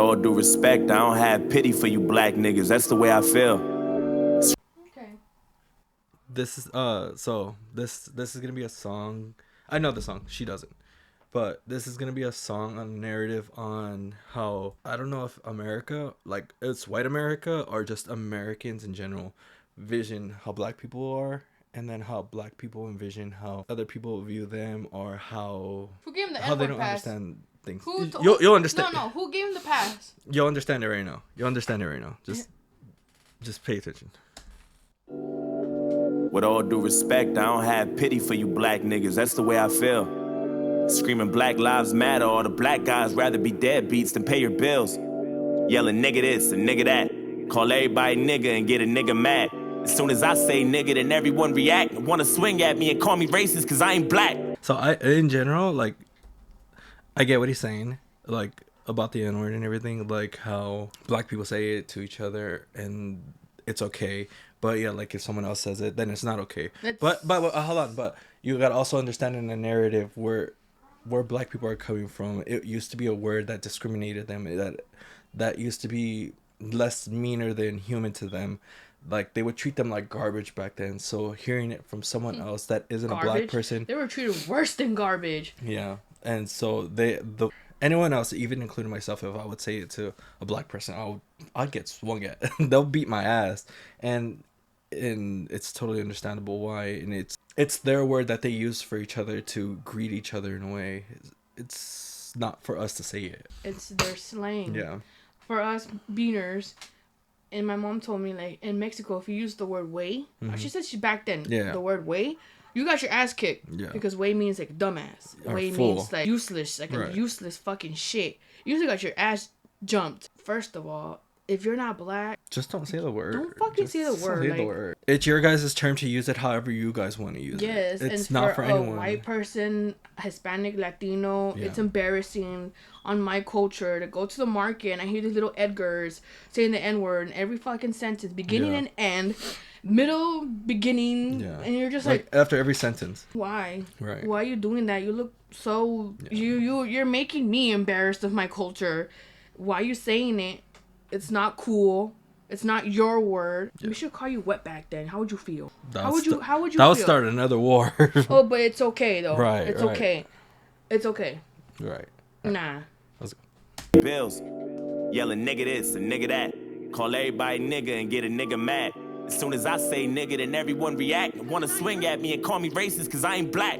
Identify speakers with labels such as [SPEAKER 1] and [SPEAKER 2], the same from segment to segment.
[SPEAKER 1] all due respect, I don't have pity for you black niggas. That's the way I feel.
[SPEAKER 2] Okay.
[SPEAKER 3] This is this is gonna be a song. I know the song. She doesn't. But this is gonna be a song on narrative on how I don't know if America, like it's white America or just Americans in general, vision how black people are, and then how black people envision how other people view them, or
[SPEAKER 2] Who gave him the
[SPEAKER 3] how they
[SPEAKER 2] N-word
[SPEAKER 3] don't
[SPEAKER 2] pass?
[SPEAKER 3] understand things.
[SPEAKER 2] Who
[SPEAKER 3] You'll understand.
[SPEAKER 2] No, who gave him the pass?
[SPEAKER 3] You'll understand it right now. You'll understand it right now. Just pay attention.
[SPEAKER 1] With all due respect, I don't have pity for you black niggas. That's the way I feel. Screaming Black Lives Matter, all the black guys rather be deadbeats than pay your bills. Yelling nigga this and nigga that. Call everybody nigga and get a nigga mad. As soon as I say nigga, then everyone react and wanna swing at me and call me racist cause I ain't black.
[SPEAKER 3] So in general, like, I get what he's saying, like, about the N-word and everything, like how black people say it to each other and it's okay. But yeah, like if someone else says it, then it's not okay. But hold on, but you gotta also understand in the narrative where black people are coming from. It used to be a word that discriminated them, that used to be less meaner than human to them. Like they would treat them like garbage back then. So hearing it from someone else that isn't a black person,
[SPEAKER 2] They were treated worse than garbage.
[SPEAKER 3] yeah. And so anyone else, even including myself, if I would say it to a black person, I'd get swung at. They'll beat my ass, and it's totally understandable why. And it's their word that they use for each other to greet each other in a way. It's not for us to say it.
[SPEAKER 2] It's their slang.
[SPEAKER 3] Yeah.
[SPEAKER 2] For us beaners, and my mom told me, like, in Mexico, if you use the word way, she said she back then, the word way, you got your ass kicked.
[SPEAKER 3] Yeah.
[SPEAKER 2] Because way means, like, dumbass.
[SPEAKER 3] Or
[SPEAKER 2] way
[SPEAKER 3] fool.
[SPEAKER 2] means, like, useless. Like, a useless fucking shit. You usually got your ass jumped. First of all, if you're not black,
[SPEAKER 3] just don't say the word.
[SPEAKER 2] Don't fucking say the word.
[SPEAKER 3] Say the word. It's your guys' term to use it however you guys want to use it.
[SPEAKER 2] Yes,
[SPEAKER 3] It's
[SPEAKER 2] and
[SPEAKER 3] not for anyone.
[SPEAKER 2] a white person, Hispanic, Latino, it's embarrassing on my culture to go to the market and I hear these little Edgars saying the N-word in every fucking sentence, beginning and end, middle, beginning, and you're just like
[SPEAKER 3] after every sentence.
[SPEAKER 2] Why?
[SPEAKER 3] Right.
[SPEAKER 2] Why are you doing that? You look so you're making me embarrassed of my culture. Why are you saying it? It's not cool. It's not your word. We should call you wetback then. How would you feel? How would you
[SPEAKER 3] That
[SPEAKER 2] feel?
[SPEAKER 3] would start another war.
[SPEAKER 2] Oh, but it's okay though.
[SPEAKER 3] Right.
[SPEAKER 2] It's okay. It's okay.
[SPEAKER 3] Right.
[SPEAKER 2] Nah.
[SPEAKER 3] Let's go.
[SPEAKER 1] Bills. Yelling nigga this and nigga that. Call everybody nigga and get a nigga mad. As soon as I say nigga, then everyone react and wanna swing at me and call me racist cause I ain't black.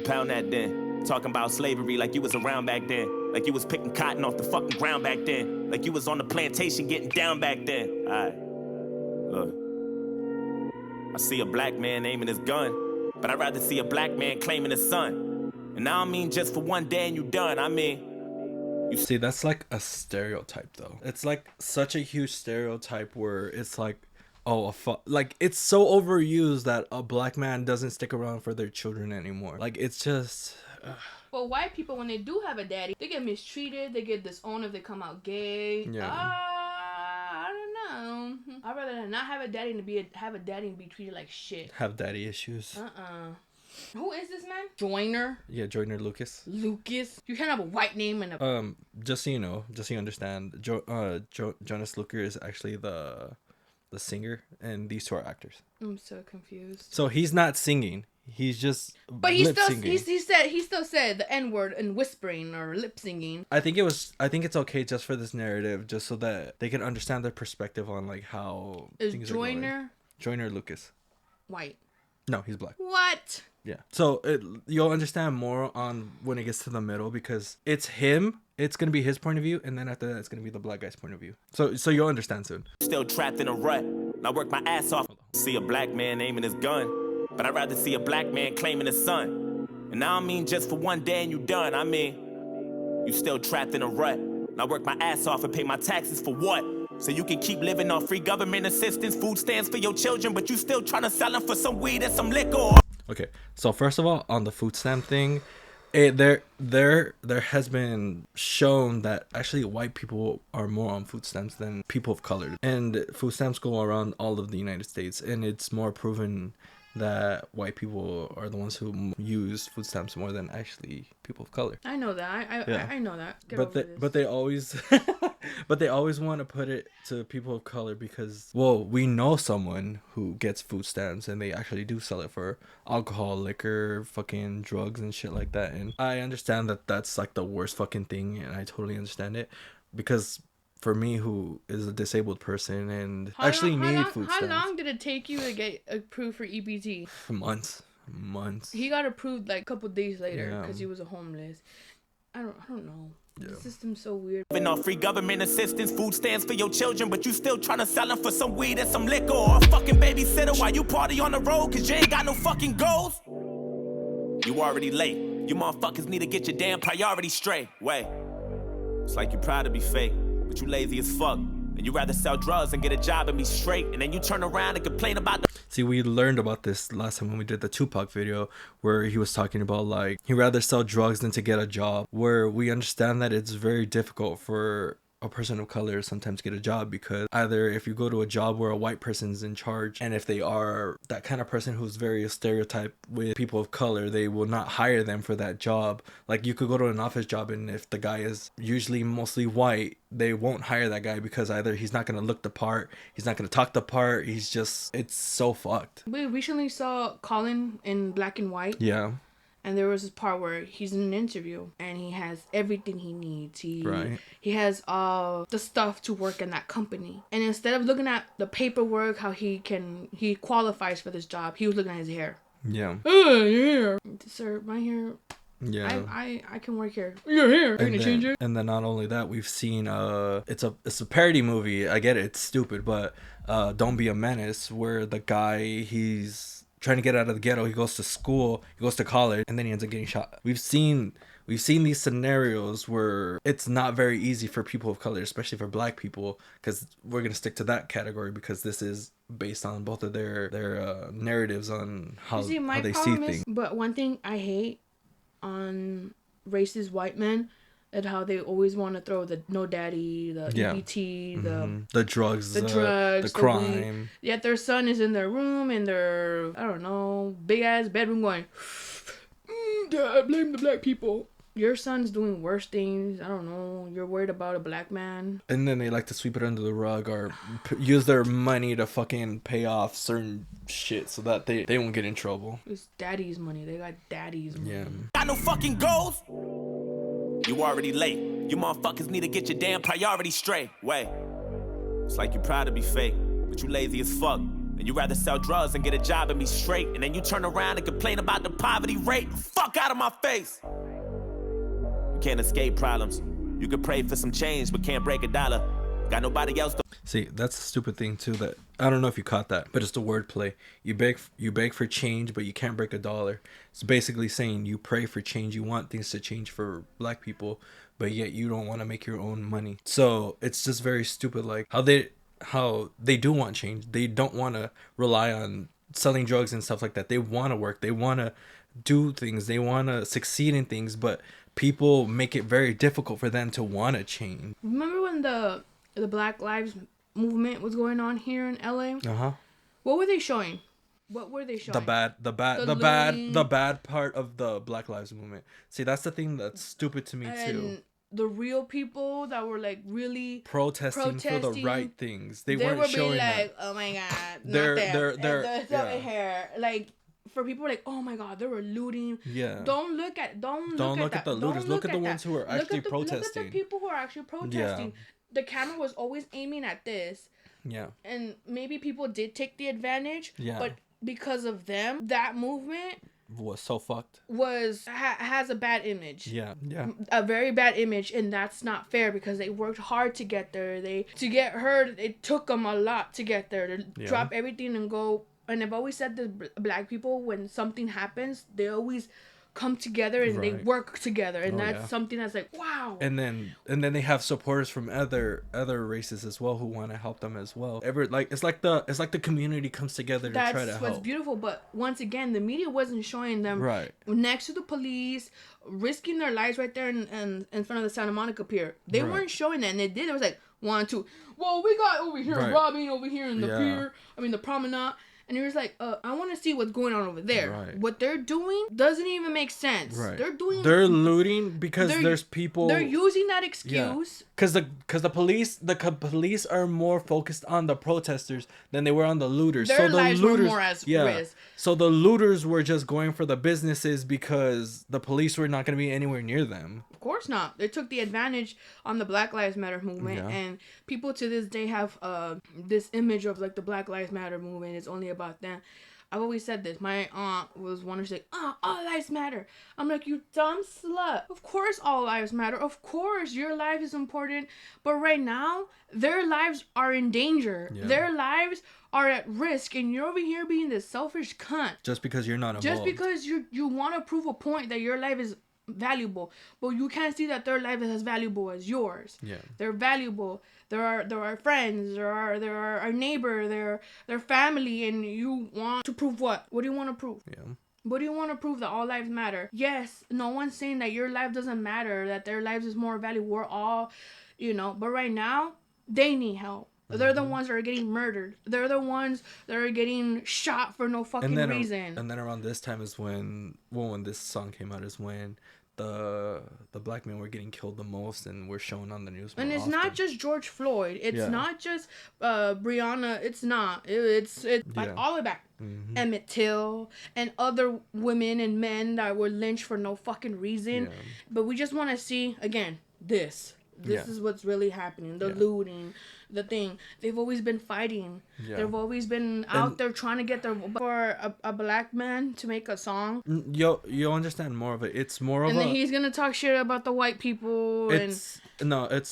[SPEAKER 1] Pound that then. Talking about slavery like you was around back then. Like you was picking cotton off the fucking ground back then. Like you was on the plantation getting down back then. Alright. Look. I see a black man aiming his gun, but I'd rather see a black man claiming his son. And I don't mean just for one day and you done. I mean, you
[SPEAKER 3] see, that's like a stereotype though. It's like such a huge stereotype where it's like, oh, like it's so overused that a black man doesn't stick around for their children anymore. Like it's just.
[SPEAKER 2] Well, white people, when they do have a daddy, they get mistreated. They get disowned if they come out gay.
[SPEAKER 3] Yeah.
[SPEAKER 2] I don't know. I'd rather not have a daddy and have a daddy and be treated like shit.
[SPEAKER 3] Have daddy issues.
[SPEAKER 2] Who is this man? Joyner?
[SPEAKER 3] Yeah, Joyner Lucas.
[SPEAKER 2] Lucas? You can't have a white name and a...
[SPEAKER 3] Just so you know, just so you understand, Jonas Lucas is actually the singer, and these two are actors.
[SPEAKER 2] I'm so confused.
[SPEAKER 3] So he's not singing. He's just
[SPEAKER 2] he still said the N-word and whispering or lip singing.
[SPEAKER 3] I think it's okay just for this narrative, just so that they can understand their perspective on like how things
[SPEAKER 2] Joyner?
[SPEAKER 3] are going. Joyner Lucas.
[SPEAKER 2] White.
[SPEAKER 3] No, he's black.
[SPEAKER 2] What?
[SPEAKER 3] Yeah. So you'll understand more on when it gets to the middle because it's him. It's gonna be his point of view, and then after that, it's gonna be the black guy's point of view. So you'll understand soon.
[SPEAKER 1] Still trapped in a rut. I work my ass off. See a black man aiming his gun, but I'd rather see a black man claiming his son. And I don't mean just for one day and you done. I mean, you still trapped in a rut. I work my ass off and pay my taxes for what? So you can keep living off free government assistance, food stamps for your children, but you still trying to sell them for some weed and some liquor.
[SPEAKER 3] Okay, so first of all, on the food stamp thing, there has been shown that actually white people are more on food stamps than people of color, and food stamps go around all of the United States, and it's more proven that white people are the ones who use food stamps more than actually people of color.
[SPEAKER 2] I know that. I know that.
[SPEAKER 3] But they always but they always want to put it to people of color because, well, we know someone who gets food stamps and they actually do sell it for alcohol, liquor, fucking drugs and shit like that. And I understand that that's like the worst fucking thing, and I totally understand it because for me, who is a disabled person and need food stamps.
[SPEAKER 2] How long did it take you to get approved for EBT?
[SPEAKER 3] Months.
[SPEAKER 2] He got approved like a couple days later because he was a homeless. I don't know. Yeah. The system's so weird.
[SPEAKER 1] Giving off free government assistance, food stamps for your children, but you still trying to sell them for some weed and some liquor or a fucking babysitter while you party on the road because you ain't got no fucking goals. You already late. You motherfuckers need to get your damn priorities straight. Wait. It's like you're proud to be fake, but you lazy as fuck. And you rather sell drugs and get a job and be straight, and then you turn around and complain about the...
[SPEAKER 3] See, we learned about this last time when we did the Tupac video, where he was talking about, like, he'd rather sell drugs than to get a job, where we understand that it's very difficult for a person of color sometimes get a job because either if you go to a job where a white person's in charge, and if they are that kind of person who's very stereotyped with people of color, they will not hire them for that job. Like, you could go to an office job, and if the guy is usually mostly white, they won't hire that guy because either he's not going to look the part, he's not going to talk the part, he's just, it's so fucked.
[SPEAKER 2] We recently saw Colin in Black and White.
[SPEAKER 3] Yeah.
[SPEAKER 2] And there was this part where he's in an interview and he has everything he needs. He has the stuff to work in that company. And instead of looking at the paperwork, how he qualifies for this job, he was looking at his hair.
[SPEAKER 3] Yeah.
[SPEAKER 2] Hair. Sir, my hair.
[SPEAKER 3] Yeah.
[SPEAKER 2] I can work here. Your hair. Are you gonna change it?
[SPEAKER 3] And then not only that, we've seen it's a parody movie. I get it, it's stupid, but Don't Be a Menace, where the guy, he's trying to get out of the ghetto, he goes to school, he goes to college, and then he ends up getting shot. We've seen these scenarios where it's not very easy for people of color, especially for black people, because we're gonna stick to that category because this is based on both of their narratives on how they see things.
[SPEAKER 2] But one thing I hate on racist white men and how they always want to throw the no daddy, the EBT,
[SPEAKER 3] the drugs, the crime.
[SPEAKER 2] Yet their son is in their room, in their, I don't know, big ass bedroom going, Dad, blame the black people. Your son's doing worse things. I don't know. You're worried about a black man.
[SPEAKER 3] And then they like to sweep it under the rug or use their money to fucking pay off certain shit so that they won't get in trouble.
[SPEAKER 2] It's daddy's money. They got daddy's money.
[SPEAKER 3] Yeah.
[SPEAKER 1] Got no fucking goals? You already late. You motherfuckers need to get your damn priorities straight. Wait. It's like you're proud to be fake, but you lazy as fuck. And you rather sell drugs and get a job and be straight, and then you turn around and complain about the poverty rate. Fuck out of my face. You can't escape problems. You can pray for some change, but can't break a dollar. Got nobody else to...
[SPEAKER 3] See, that's a stupid thing too, that I don't know if you caught that, but it's the wordplay. You beg for change, but you can't break a dollar. It's basically saying you pray for change, you want things to change for black people, but yet you don't want to make your own money. So it's just very stupid, like how they do want change. They don't want to rely on selling drugs and stuff like that. They want to work. They want to do things. They want to succeed in things, but people make it very difficult for them to want to change.
[SPEAKER 2] Remember when the Black Lives movement was going on here in LA?
[SPEAKER 3] Uh-huh.
[SPEAKER 2] What were they showing? The bad part of the Black Lives movement. See, that's the thing that's stupid to me too. The real people that were like really
[SPEAKER 3] protesting for the right things. They weren't showing
[SPEAKER 2] like,
[SPEAKER 3] that.
[SPEAKER 2] oh my god,
[SPEAKER 3] they're
[SPEAKER 2] hair. Like, for people like, oh my god, they were looting.
[SPEAKER 3] Yeah.
[SPEAKER 2] Don't look at the looters.
[SPEAKER 3] Look at the ones who are actually protesting.
[SPEAKER 2] Look at the people who are actually protesting. Yeah. The camera was always aiming at this.
[SPEAKER 3] Yeah.
[SPEAKER 2] And maybe people did take the advantage.
[SPEAKER 3] Yeah.
[SPEAKER 2] But because of them, that movement
[SPEAKER 3] was so fucked.
[SPEAKER 2] Has a bad image.
[SPEAKER 3] Yeah. Yeah.
[SPEAKER 2] A very bad image, and that's not fair because they worked hard to get there. To get heard, it took them a lot to get there. To drop everything and go. And I've always said that black people, when something happens, they always come together and they work together, and that's something that's like, wow.
[SPEAKER 3] And then they have supporters from other races as well who want to help them as well. It's like the community comes together to try to help. That's what's
[SPEAKER 2] beautiful. But once again, the media wasn't showing them next to the police, risking their lives right there in front of the Santa Monica Pier. They weren't showing that, and they did. It was like 1, 2. Well, we got over here robbing over here in the pier. I mean the promenade. and you're just like, I want to see what's going on over there.
[SPEAKER 3] Right.
[SPEAKER 2] What they're doing doesn't even make sense.
[SPEAKER 3] Right.
[SPEAKER 2] They're
[SPEAKER 3] looting because there's people.
[SPEAKER 2] They're using that excuse.
[SPEAKER 3] Because the police are more focused on the protesters than they were on the looters.
[SPEAKER 2] Their lives were more as risk.
[SPEAKER 3] So the looters were just going for the businesses because the police were not going to be anywhere near them.
[SPEAKER 2] Of course not. They took the advantage on the Black Lives Matter movement, and people to this day have this image of like the Black Lives Matter movement is only about them. I've always said this. My aunt was one to say, all lives matter. I'm like, you dumb slut. Of course all lives matter. Of course your life is important. But right now, their lives are in danger. Yeah. Their lives are at risk. And you're over here being this selfish cunt.
[SPEAKER 3] Just because you're not involved.
[SPEAKER 2] Just because you want to prove a point that your life is valuable. But you can't see that their life is as valuable as yours. Yeah. They're valuable. There are friends, there are our neighbor, their family, and you want to prove what? What do you want to prove? Yeah. What do you want to prove? That all lives matter? Yes, no one's saying that your life doesn't matter, that their lives is more valuable. We're all, but right now, they need help. They're the ones that are getting murdered. They're the ones that are getting shot for no fucking reason.
[SPEAKER 3] And then around this time is when this song came out, is when the black men were getting killed the most and were shown on the news more
[SPEAKER 2] and it's
[SPEAKER 3] often.
[SPEAKER 2] Not just George Floyd, it's not just Breonna, it's not it's like all the way back. Emmett Till and other women and men that were lynched for no fucking reason. But we just want to see again this is what's really happening. The looting, the thing. They've always been fighting. They've always been out there trying to get for a black man to make a song.
[SPEAKER 3] You'll understand more of it. It's more of
[SPEAKER 2] and then he's gonna talk shit about the white people.
[SPEAKER 3] It's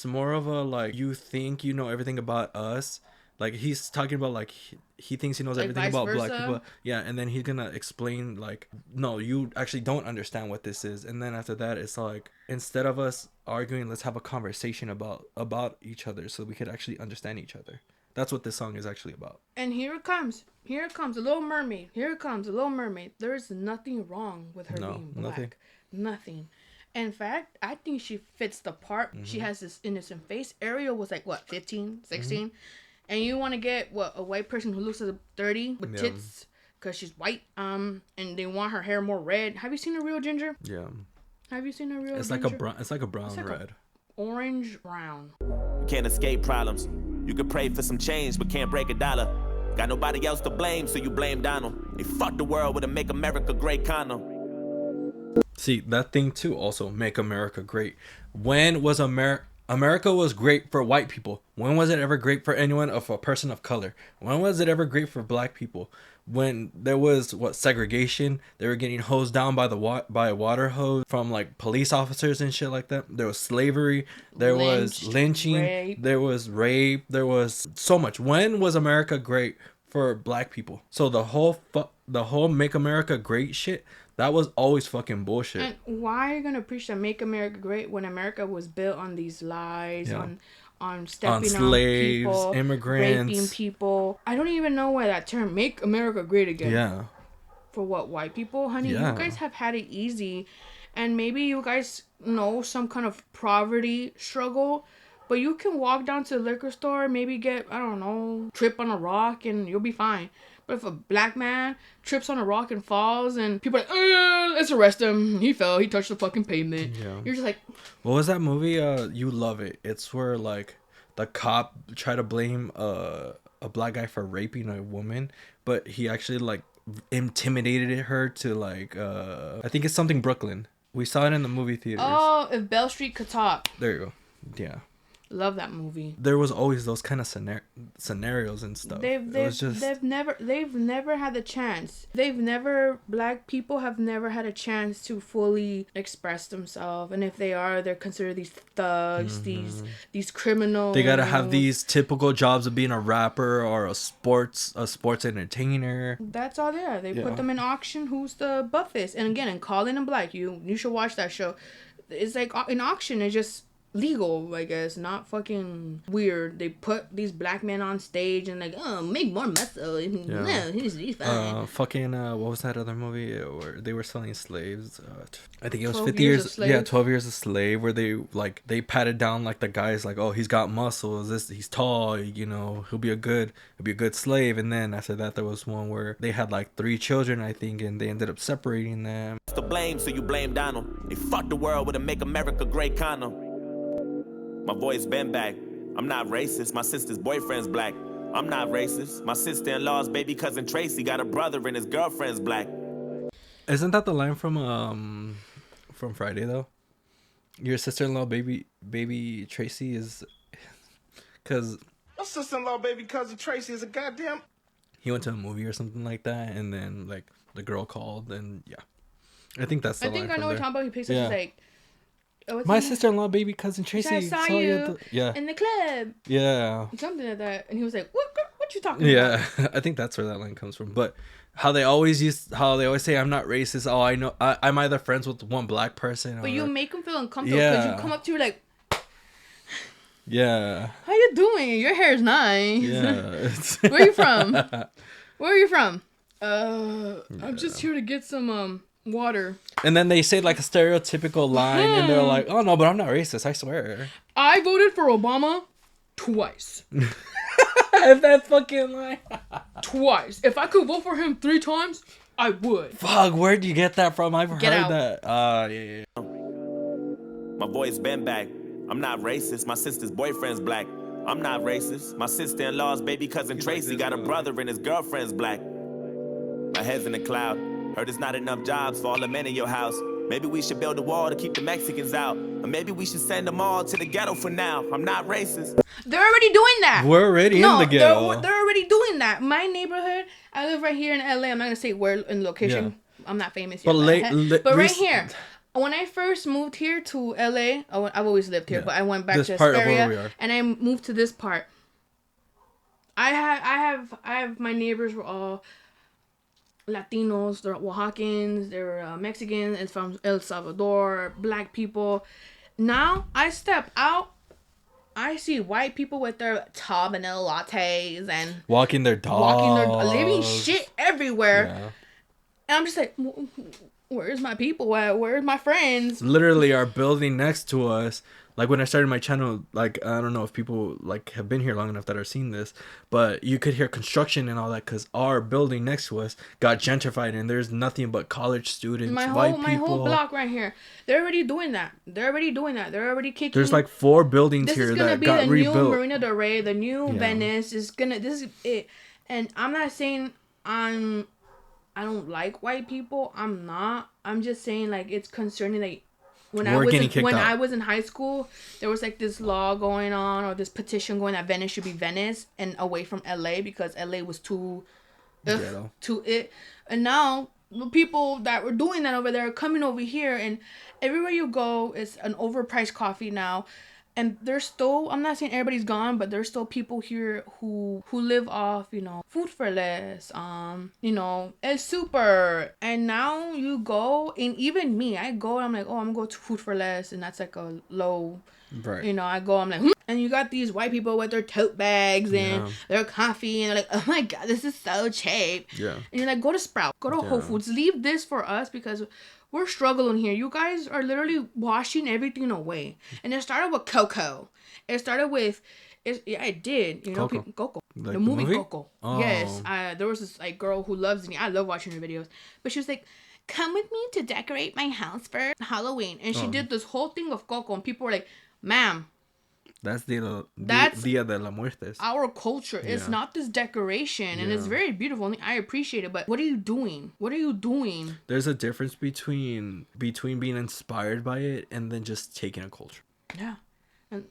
[SPEAKER 3] more of a like, you think you know everything about us. Like he's talking about like he thinks he knows like everything about black people. Yeah, and then he's gonna explain like, no, you actually don't understand what this is. And then after that, it's like, instead of us arguing, let's have a conversation about each other so we could actually understand each other. That's what this song is actually about.
[SPEAKER 2] And here it comes. Here it comes, a Little Mermaid. Here it comes, a Little Mermaid. There is nothing wrong with her being black. Nothing. In fact, I think she fits the part. She has this innocent face. Ariel was like, what, 15, 16? And you want to get a white person who looks like 30 with tits because she's white. And they want her hair more red. Have you seen a real ginger? Yeah. Have you seen a real? It's ginger?
[SPEAKER 3] It's like a brown red.
[SPEAKER 2] Orange brown.
[SPEAKER 1] You can't escape problems. You could pray for some change, but can't break a dollar. Got nobody else to blame, so you blame Donald. They fucked the world with a Make America Great condom.
[SPEAKER 3] See, that thing too also, Make America Great. When was America was great for white people? When was it ever great for anyone of a person of color? When was it ever great for black people? When there was segregation, they were getting hosed down by a water hose from like police officers and shit like that. There was slavery, there was lynching, rape. There was rape, there was so much. When was America great for black people? So the whole Make America Great shit, that was always fucking bullshit.
[SPEAKER 2] And why are you gonna preach that Make America Great when America was built on these lies, on stepping on
[SPEAKER 3] slaves,
[SPEAKER 2] people,
[SPEAKER 3] immigrants,
[SPEAKER 2] raping people? I don't even know why that term, Make America Great Again.
[SPEAKER 3] Yeah.
[SPEAKER 2] For what, white people? Honey, you guys have had it easy. And maybe you guys know some kind of poverty struggle. But you can walk down to the liquor store, maybe get, I don't know, trip on a rock and you'll be fine. But if a black man trips on a rock and falls and people are like, let's arrest him. He fell. He touched the fucking pavement. Yeah. You're just like...
[SPEAKER 3] What was that movie? You Love It. It's where like the cop tried to blame a black guy for raping a woman. But he actually like intimidated her to like... I think it's something Brooklyn. We saw it in the movie theaters.
[SPEAKER 2] Oh, If Beale Street Could Talk.
[SPEAKER 3] There you go. Yeah.
[SPEAKER 2] Love that movie.
[SPEAKER 3] There was always those kind of scenarios and stuff.
[SPEAKER 2] They've never had the chance. Black people have never had a chance to fully express themselves. And if they are, they're considered these thugs, these criminals.
[SPEAKER 3] They gotta have these typical jobs of being a rapper or a sports entertainer.
[SPEAKER 2] That's all they are. They put them in auction. Who's the buffest? And again, in Calling Them Black, you should watch that show. It's like in auction. It's just legal, I guess, not fucking weird. They put these black men on stage and like, oh, make more muscle. No, he's fine.
[SPEAKER 3] What was that other movie where they were selling slaves? I think it was
[SPEAKER 2] 12
[SPEAKER 3] 50
[SPEAKER 2] Years
[SPEAKER 3] years.
[SPEAKER 2] a Slave?
[SPEAKER 3] Yeah, 12 Years a Slave, where they patted down like the guys, like, oh, he's got muscles. He's tall. You know, he'll be a good slave. And then after that, there was one where they had like 3 children, I think, and they ended up separating them.
[SPEAKER 1] To blame, so you blame Donald. They fucked the world with a Make America Great condom. My voice been back. I'm not racist. My sister's boyfriend's black. I'm not racist. My sister-in-law's baby cousin Tracy got a brother and his girlfriend's black.
[SPEAKER 3] Isn't that the line from Friday though? Your sister-in-law baby Tracy is, because
[SPEAKER 4] My sister-in-law baby cousin Tracy is a goddamn...
[SPEAKER 3] he went to a movie or something like that, and then like the girl called, and yeah, I think that's the line.
[SPEAKER 2] I think I know what you're talking about. He picks up,
[SPEAKER 3] Yeah.
[SPEAKER 2] he's like, oh,
[SPEAKER 3] My sister-in-law baby cousin Tracy.
[SPEAKER 2] I saw you
[SPEAKER 3] Yeah.
[SPEAKER 2] in the club.
[SPEAKER 3] Yeah.
[SPEAKER 2] Something like that. And he was like, what you talking
[SPEAKER 3] Yeah.
[SPEAKER 2] about?
[SPEAKER 3] I think that's where that line comes from. But how they always say I'm not racist. Oh, I know. I'm either friends with one black person.
[SPEAKER 2] But
[SPEAKER 3] or...
[SPEAKER 2] you make him feel uncomfortable because you come up to her like,
[SPEAKER 3] yeah.
[SPEAKER 2] how you doing? Your hair's nice.
[SPEAKER 3] Yeah.
[SPEAKER 2] Where are you from? Where are you from? I'm just here to get some water.
[SPEAKER 3] And then they say like a stereotypical line, and they're like, "Oh no, but I'm not racist. I swear."
[SPEAKER 2] I voted for Obama twice.
[SPEAKER 3] If that fucking line.
[SPEAKER 2] Twice. If I could vote for him 3 times, I would.
[SPEAKER 3] Fuck, where'd you get that from? I've
[SPEAKER 2] Get
[SPEAKER 3] heard
[SPEAKER 2] out.
[SPEAKER 3] that. Yeah.
[SPEAKER 1] My voice been back. I'm not racist. My sister's boyfriend's black. I'm not racist. My sister-in-law's baby cousin Tracy got a brother and his girlfriend's black. My head's in the cloud. Heard there's not enough jobs for all the men in your house. Maybe we should build a wall to keep the Mexicans out. Or maybe we should send them all to the ghetto for now. I'm not racist.
[SPEAKER 2] They're already doing that.
[SPEAKER 3] We're already in the ghetto.
[SPEAKER 2] They're already doing that. My neighborhood, I live right here in LA. I'm not going to say where in location. Yeah. I'm not famous here. But right here. When I first moved here to LA, I've always lived here, but I went back to this area and I moved to this part. I have my neighbors were all Latinos, they're Oaxacans, they're Mexicans, and from El Salvador, black people. Now I step out, I see white people with their tub and their lattes and
[SPEAKER 3] walking their dogs,
[SPEAKER 2] living shit everywhere.
[SPEAKER 3] Yeah.
[SPEAKER 2] And I'm just like, where's my people at? Where's my friends?
[SPEAKER 3] Literally, our building next to us. Like when I started my channel, like I don't know if people like have been here long enough that are seen this, but you could hear construction and all that because our building next to us got gentrified and there's nothing but college students,
[SPEAKER 2] my whole block right here. They're already doing that. They're already kicking.
[SPEAKER 3] There's like 4 buildings here that got rebuilt. This is gonna be the new
[SPEAKER 2] Marina Del Rey, the new Venice. This is it. And I'm not saying I don't like white people. I'm not. I'm just saying like it's concerning. Like when I was in high school, there was like this law going on or this petition going that Venice should be Venice and away from LA because LA was too it. And now the people that were doing that over there are coming over here, and everywhere you go is an overpriced coffee now. And there's still, I'm not saying everybody's gone, but there's still people here who live off, food for less, El Super. And now you go, and even me, I go, and I'm like, oh, I'm going to go to food for less, and that's like a low,
[SPEAKER 3] right.
[SPEAKER 2] I go, I'm like, and you got these white people with their tote bags and their coffee, and they're like, oh my God, this is so cheap.
[SPEAKER 3] Yeah.
[SPEAKER 2] And you're like, go to Sprout, go to Whole Foods, leave this for us because we're struggling here. You guys are literally washing everything away. And it started with Coco. It started with, it did. Coco.
[SPEAKER 3] Like
[SPEAKER 2] the movie
[SPEAKER 3] movie?
[SPEAKER 2] Coco.
[SPEAKER 3] Oh.
[SPEAKER 2] Yes. There was this girl who loves me. I love watching her videos. But she was like, come with me to decorate my house for Halloween. And she did this whole thing of Coco. And people were like, ma'am.
[SPEAKER 3] That's Dia de la Muertes.
[SPEAKER 2] Our culture. Yeah. It's not this decoration. And it's very beautiful. And I appreciate it. But what are you doing? What are you doing?
[SPEAKER 3] There's a difference between being inspired by it and then just taking a culture.
[SPEAKER 2] Yeah. And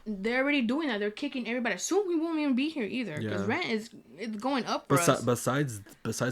[SPEAKER 2] they're already doing that. They're kicking everybody. Soon we won't even be here either. Because rent is going up for us.
[SPEAKER 3] Besides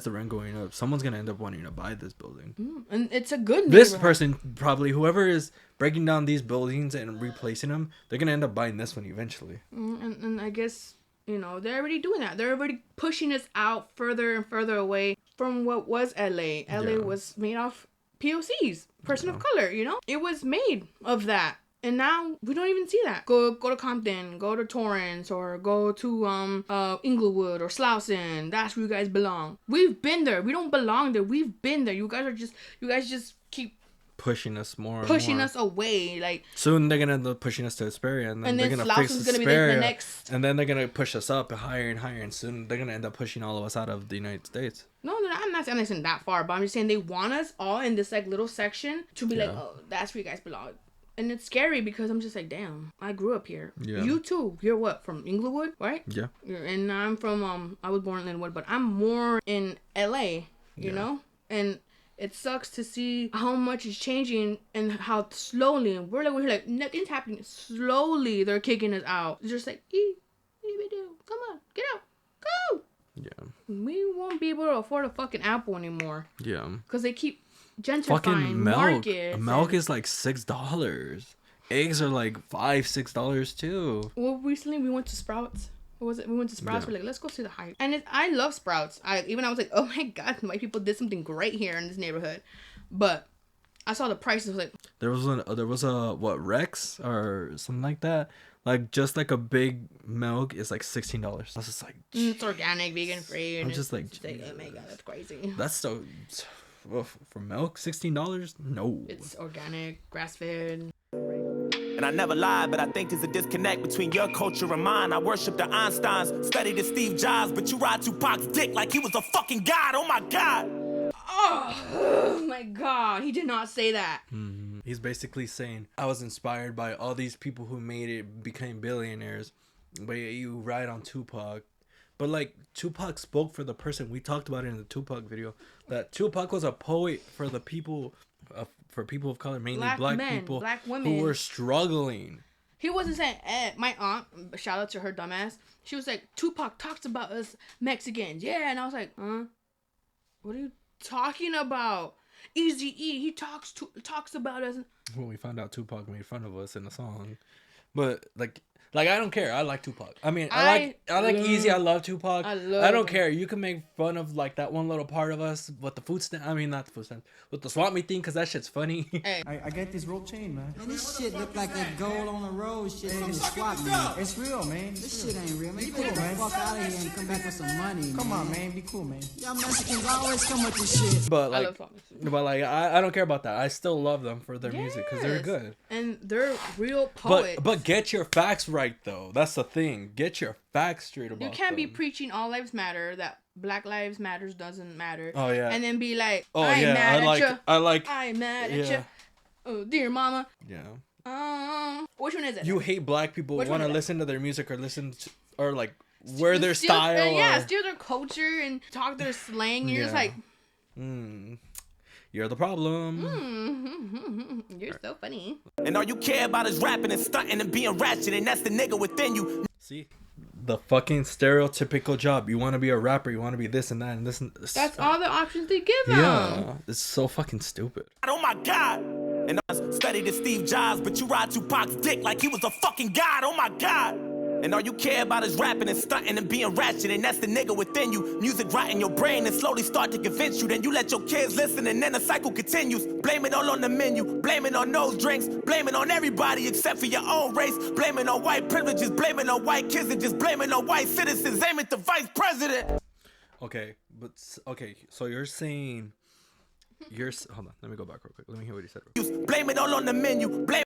[SPEAKER 3] the rent going up, someone's going to end up wanting to buy this building.
[SPEAKER 2] And it's a good neighborhood.
[SPEAKER 3] This person, probably, whoever is breaking down these buildings and replacing them, they're going to end up buying this one eventually.
[SPEAKER 2] And I guess, they're already doing that. They're already pushing us out further and further away from what was LA. LA was made off POCs, person of color, It was made of that. And now we don't even see that. Go to Compton, go to Torrance, or go to Inglewood or Slauson. That's where you guys belong. We've been there. We don't belong there. We've been there. You guys just keep
[SPEAKER 3] pushing us more,
[SPEAKER 2] pushing us away. Like
[SPEAKER 3] soon they're gonna end up pushing us to Hesperia, and then they're gonna fix
[SPEAKER 2] Slauson's gonna be
[SPEAKER 3] Hesperia,
[SPEAKER 2] the next.
[SPEAKER 3] and then they're gonna push us up higher and higher, and soon they're gonna end up pushing all of us out of the United States.
[SPEAKER 2] No, I'm not saying that far, but I'm just saying they want us all in this like little section to be like, oh, that's where you guys belong. And it's scary because I'm just like, damn, I grew up here. Yeah. You too. You're what, from Inglewood, right?
[SPEAKER 3] Yeah.
[SPEAKER 2] And I'm from I was born in Linwood, but I'm more in LA, you know? And it sucks to see how much is changing and how slowly we're like nothing's happening. Slowly they're kicking us out. It's just like, come on, get out, go.
[SPEAKER 3] Yeah.
[SPEAKER 2] We won't be able to afford a fucking apple anymore.
[SPEAKER 3] Yeah.
[SPEAKER 2] Because they keep gentrifying
[SPEAKER 3] fucking
[SPEAKER 2] markets.
[SPEAKER 3] Milk is like $6. Eggs are like $5-6 too.
[SPEAKER 2] Well, recently we went to Sprouts. What was it? We went to Sprouts. We're like, let's go see the hype. And I love Sprouts. I was like, oh my god, white people did something great here in this neighborhood. But I saw the prices. I was like, there
[SPEAKER 3] was a what, Rex or something like that. Like just like a big milk is like $16. I was just like,
[SPEAKER 2] it's organic, vegan free. And
[SPEAKER 3] I'm just like,
[SPEAKER 2] oh my god, that's crazy.
[SPEAKER 3] That's so. For milk, $16? No.
[SPEAKER 2] It's organic, grass-fed.
[SPEAKER 1] And I never lie, but I think there's a disconnect between your culture and mine. I worship the Einsteins, studied the Steve Jobs, but you ride Tupac's dick like he was a fucking god. Oh my god.
[SPEAKER 2] Oh my god, he did not say that.
[SPEAKER 3] Mm-hmm. He's basically saying, I was inspired by all these people who made it, became billionaires, but you ride on Tupac. But like Tupac spoke for the person. We talked about it in the Tupac video that Tupac was a poet for the people, for people of color, mainly black men, people,
[SPEAKER 2] black women
[SPEAKER 3] who were struggling.
[SPEAKER 2] He wasn't saying, my aunt, shout out to her dumbass. She was like, Tupac talks about us Mexicans, yeah, and I was like, what are you talking about? Eazy-E, he talks about us.
[SPEAKER 3] Well, we found out Tupac made fun of us in the song, but like I don't care. I like Tupac. I mean, I like Easy. I love Tupac. I don't care. You can make fun of like that one little part of us with the food stand. I mean, not the food stand, with the swap meet thing, because that shit's funny.
[SPEAKER 2] Hey.
[SPEAKER 5] I got this rope chain, man. Man, this shit look like that gold on the road shit from the swap meet. It's real, man. This shit ain't real, man. You get the fuck out of here and come back with some money. Come on, man. Be cool, man. Y'all Mexicans always come with this shit.
[SPEAKER 3] But like, I don't care about that. I still love them for their music because they're good
[SPEAKER 2] and they're real poets.
[SPEAKER 3] But get your facts right though. That's the thing. Get your facts straight about.
[SPEAKER 2] You can't be
[SPEAKER 3] them.
[SPEAKER 2] preaching all lives matter, that Black Lives Matters doesn't matter.
[SPEAKER 3] Oh yeah.
[SPEAKER 2] And then be like,
[SPEAKER 3] I'm
[SPEAKER 2] mad at you. Oh dear mama.
[SPEAKER 3] Yeah.
[SPEAKER 2] Which one is it?
[SPEAKER 3] You hate black people, want to listen to their music or like wear their style.
[SPEAKER 2] Steal their culture and talk their slang. You're just like,
[SPEAKER 3] you're the problem.
[SPEAKER 2] You're so funny.
[SPEAKER 1] And all you care about is rapping and stunting and being ratchet, and that's the nigga within you.
[SPEAKER 3] See? The fucking stereotypical job. You want to be a rapper, you want to be this and that and this and this.
[SPEAKER 2] That's all the options they give them.
[SPEAKER 3] Yeah. It's so fucking stupid.
[SPEAKER 1] Oh my god. And I studied the Steve Jobs, but you ride Tupac's dick like he was a fucking god. Oh my god. And all you care about is rapping and stunting and being ratchet, and that's the nigga within you. Music rot in your brain and slowly start to convince you. Then you let your kids listen and then the cycle continues. Blame it all on the menu, blame it on those drinks, blame it on everybody except for your own race. Blame it on white privileges, blame it on white kids, and just blame it on white citizens. Aim at the vice president.
[SPEAKER 3] Okay, so you're saying... Hold on, let me go back real quick. Let me hear what he said.
[SPEAKER 1] Blame it all on the menu, blame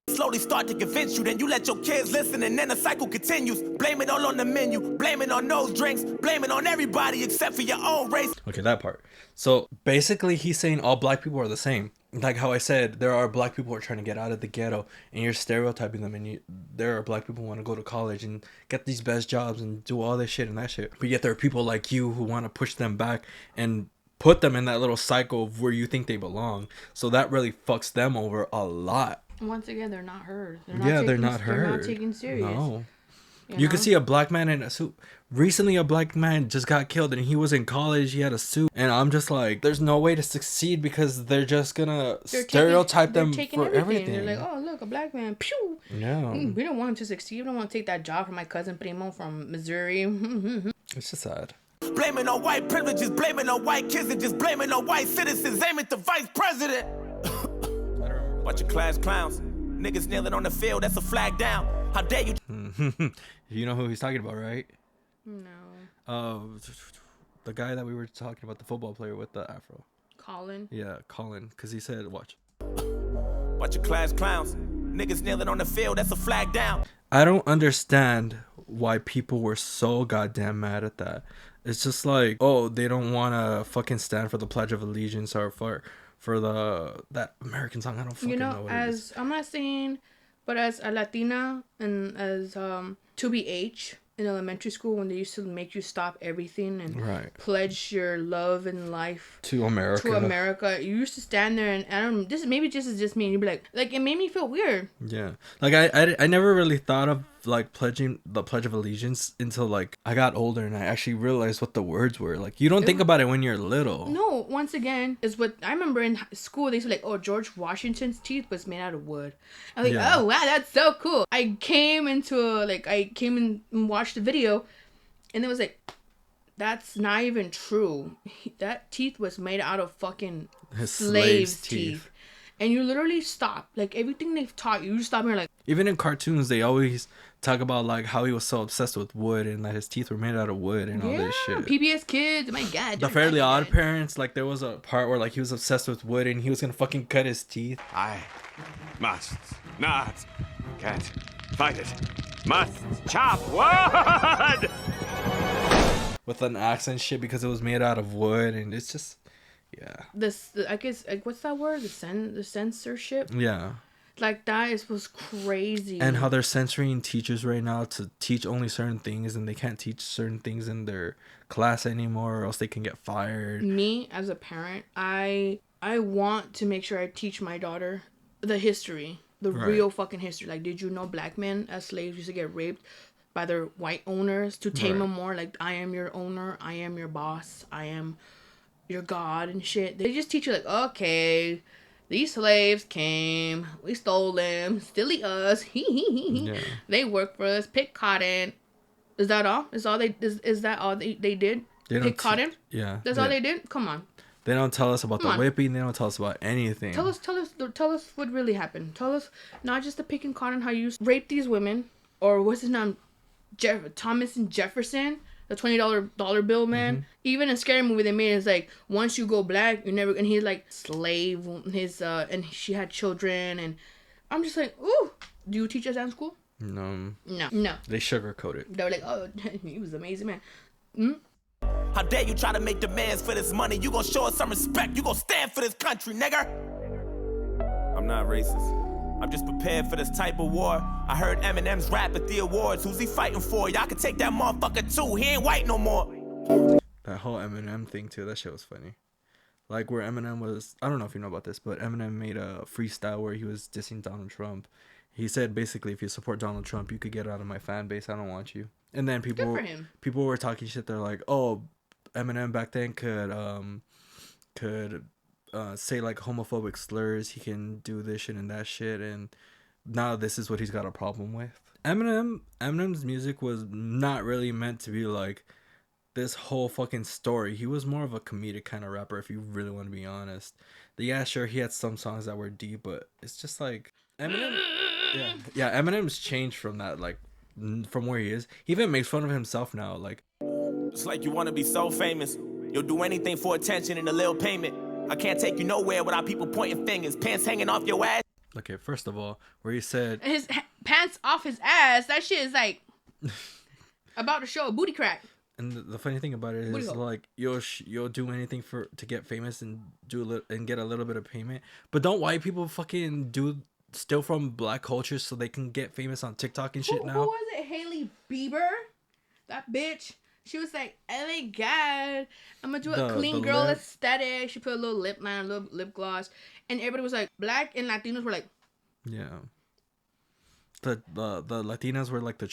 [SPEAKER 1] slowly start to convince you, then you let your kids listen and then the cycle continues. Blame it all on the menu, blame it on those drinks, blame it on everybody except for your own race.
[SPEAKER 3] Okay, that part. So basically he's saying all black people are the same. Like how I said, there are black people who are trying to get out of the ghetto and you're stereotyping them, and there are black people who want to go to college and get these best jobs and do all this shit and that shit. But yet there are people like you who want to push them back and put them in that little cycle of where you think they belong. So that really fucks them over a lot.
[SPEAKER 2] Once again, they're not heard.
[SPEAKER 3] They're not heard.
[SPEAKER 2] They're not taken serious.
[SPEAKER 3] No. You can see a black man in a suit. Recently, a black man just got killed and he was in college. He had a suit. And I'm just like, there's no way to succeed because they're just going to stereotype them for everything.
[SPEAKER 2] They're like, oh, look, a black man. Pew!
[SPEAKER 3] Yeah.
[SPEAKER 2] We don't want him to succeed. We don't want to take that job from my cousin Primo from Missouri.
[SPEAKER 3] It's just sad.
[SPEAKER 1] Blaming on white privileges, blaming on white kids, and just blaming on white citizens. Aim at the vice president. Bunch of class clowns. Niggas kneeling on the field, that's a flag down. How dare you?
[SPEAKER 3] You know who he's talking about, right?
[SPEAKER 2] No.
[SPEAKER 3] The guy that we were talking about, the football player with the afro.
[SPEAKER 2] Colin.
[SPEAKER 3] Yeah, Colin, because he said, watch.
[SPEAKER 1] Bunch of class clowns. Niggas kneeling on the field, that's a flag down.
[SPEAKER 3] I don't understand why people were so goddamn mad at that. It's just like, oh, they don't want to fucking stand for the Pledge of Allegiance or for that American song. I don't fucking know what it is.
[SPEAKER 2] I'm not saying, but as a Latina and as to be H in elementary school, when they used to make you stop everything and pledge your love and life
[SPEAKER 3] to America,
[SPEAKER 2] you used to stand there and I don't. This maybe this is just me. And you'd be like it made me feel weird.
[SPEAKER 3] Yeah, like I never really thought of like pledging the Pledge of Allegiance until like I got older and I actually realized what the words were. Like you don't think about it when you're little.
[SPEAKER 2] No, once again, is what I remember in school. They said like, oh, George Washington's teeth was made out of wood. I was like, oh wow, that's so cool. I came and watched the video, and it was like, that's not even true. That teeth was made out of fucking slaves' teeth. And you literally stop. Like, everything they've taught you, stop and you're like...
[SPEAKER 3] Even in cartoons, they always talk about, like, how he was so obsessed with wood and that his teeth were made out of wood and all this shit.
[SPEAKER 2] PBS Kids, my God.
[SPEAKER 3] The Fairly Odd Parents, like, there was a part where, like, he was obsessed with wood and he was gonna fucking cut his teeth.
[SPEAKER 6] I must not can't fight it. Must chop wood!
[SPEAKER 3] With an axe and shit because it was made out of wood and it's just... Yeah.
[SPEAKER 2] I guess, like, what's that word? The censorship?
[SPEAKER 3] Yeah.
[SPEAKER 2] Like, that was crazy.
[SPEAKER 3] And how they're censoring teachers right now to teach only certain things and they can't teach certain things in their class anymore or else they can get fired.
[SPEAKER 2] Me, as a parent, I want to make sure I teach my daughter the history. The real fucking history. Like, did you know black men as slaves used to get raped by their white owners to tame them more? Like, I am your owner. I am your boss. I am... your god and shit. They just teach you like, okay, these slaves came, we stole them, silly us. They work for us, pick cotton. Is that all? Is that all they did? Pick cotton?
[SPEAKER 3] Yeah.
[SPEAKER 2] That's all they did? Come on.
[SPEAKER 3] They don't tell us about the whipping. They don't tell us about anything.
[SPEAKER 2] Tell us what really happened. Tell us not just the picking cotton, how you raped these women, or what's his name, Thomas and Jefferson. The $20 bill man. Mm-hmm. Even in Scary Movie they made it's like, once you go black, you never. And he's like slave. And she had children. And I'm just like, ooh. Do you teach us that in school?
[SPEAKER 3] No.
[SPEAKER 2] They
[SPEAKER 3] sugarcoat it.
[SPEAKER 2] They were like, oh, he was an amazing man.
[SPEAKER 1] How dare you try to make demands for this money? You gonna show us some respect. You gonna stand for this country, nigga. I'm not racist. I'm just prepared for this type of war. I heard Eminem's rap at the awards. Who's he fighting for? Y'all can take that motherfucker too. He ain't white no more.
[SPEAKER 3] That whole Eminem thing too, that shit was funny. Like where Eminem was, I don't know if you know about this, but Eminem made a freestyle where he was dissing Donald Trump. He said basically, if you support Donald Trump, you could get out of my fan base. I don't want you. And then people were talking shit. They're like, oh, Eminem back then could say like homophobic slurs. He can do this shit and that shit, and now this is what he's got a problem with. Eminem's music was not really meant to be like this whole fucking story. He was more of a comedic kind of rapper, if you really want to be honest. Yeah, sure, he had some songs that were deep, but it's just like Eminem. Yeah, Eminem's changed from that, like from where he is. He even makes fun of himself now. Like,
[SPEAKER 1] it's like you want to be so famous, you'll do anything for attention and a little payment. I can't take you nowhere without people pointing fingers, pants hanging off your ass.
[SPEAKER 3] Okay, first of all, where he said
[SPEAKER 2] his pants off his ass, that shit is like about to show a booty crack.
[SPEAKER 3] And the funny thing about it is like you'll do anything to get famous and get a little bit of payment. But don't white people fucking steal from black culture so they can get famous on TikTok and shit now?
[SPEAKER 2] Who was it? Hailey Bieber, that bitch. She was like, oh my god, I'm gonna do a clean girl aesthetic. She put a little lip liner, a little lip gloss. And everybody was like, black and Latinos were like...
[SPEAKER 3] Yeah. The Latinas were like the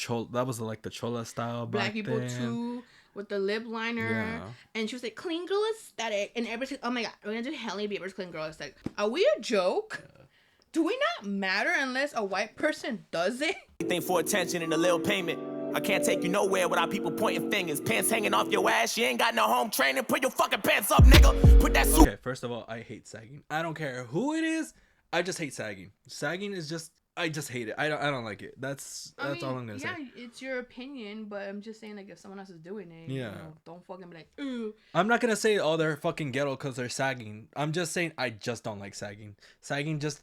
[SPEAKER 3] Chola style
[SPEAKER 2] black people then. Too, with the lip liner. Yeah. And she was like, clean girl aesthetic. And everybody's like, oh my god, we're gonna do Hailey Bieber's clean girl aesthetic. Are we a joke? Yeah. Do we not matter unless a white person does it?
[SPEAKER 1] Anything for attention and a little payment. I can't take you nowhere without people pointing fingers. Pants hanging off your ass. You ain't got no home training. Put your fucking pants up, nigga. Put that suit.
[SPEAKER 3] Okay, first of all, I hate sagging. I don't care who it is. I just hate sagging. Sagging is just I just hate it. I don't like it. That's all I'm gonna say.
[SPEAKER 2] Yeah, it's your opinion, but I'm just saying, like, if someone else is doing it,
[SPEAKER 3] Yeah.
[SPEAKER 2] you know, don't fucking be like, ooh.
[SPEAKER 3] I'm not gonna say, oh, they're fucking ghetto because they're sagging. I'm just saying I just don't like sagging. Sagging just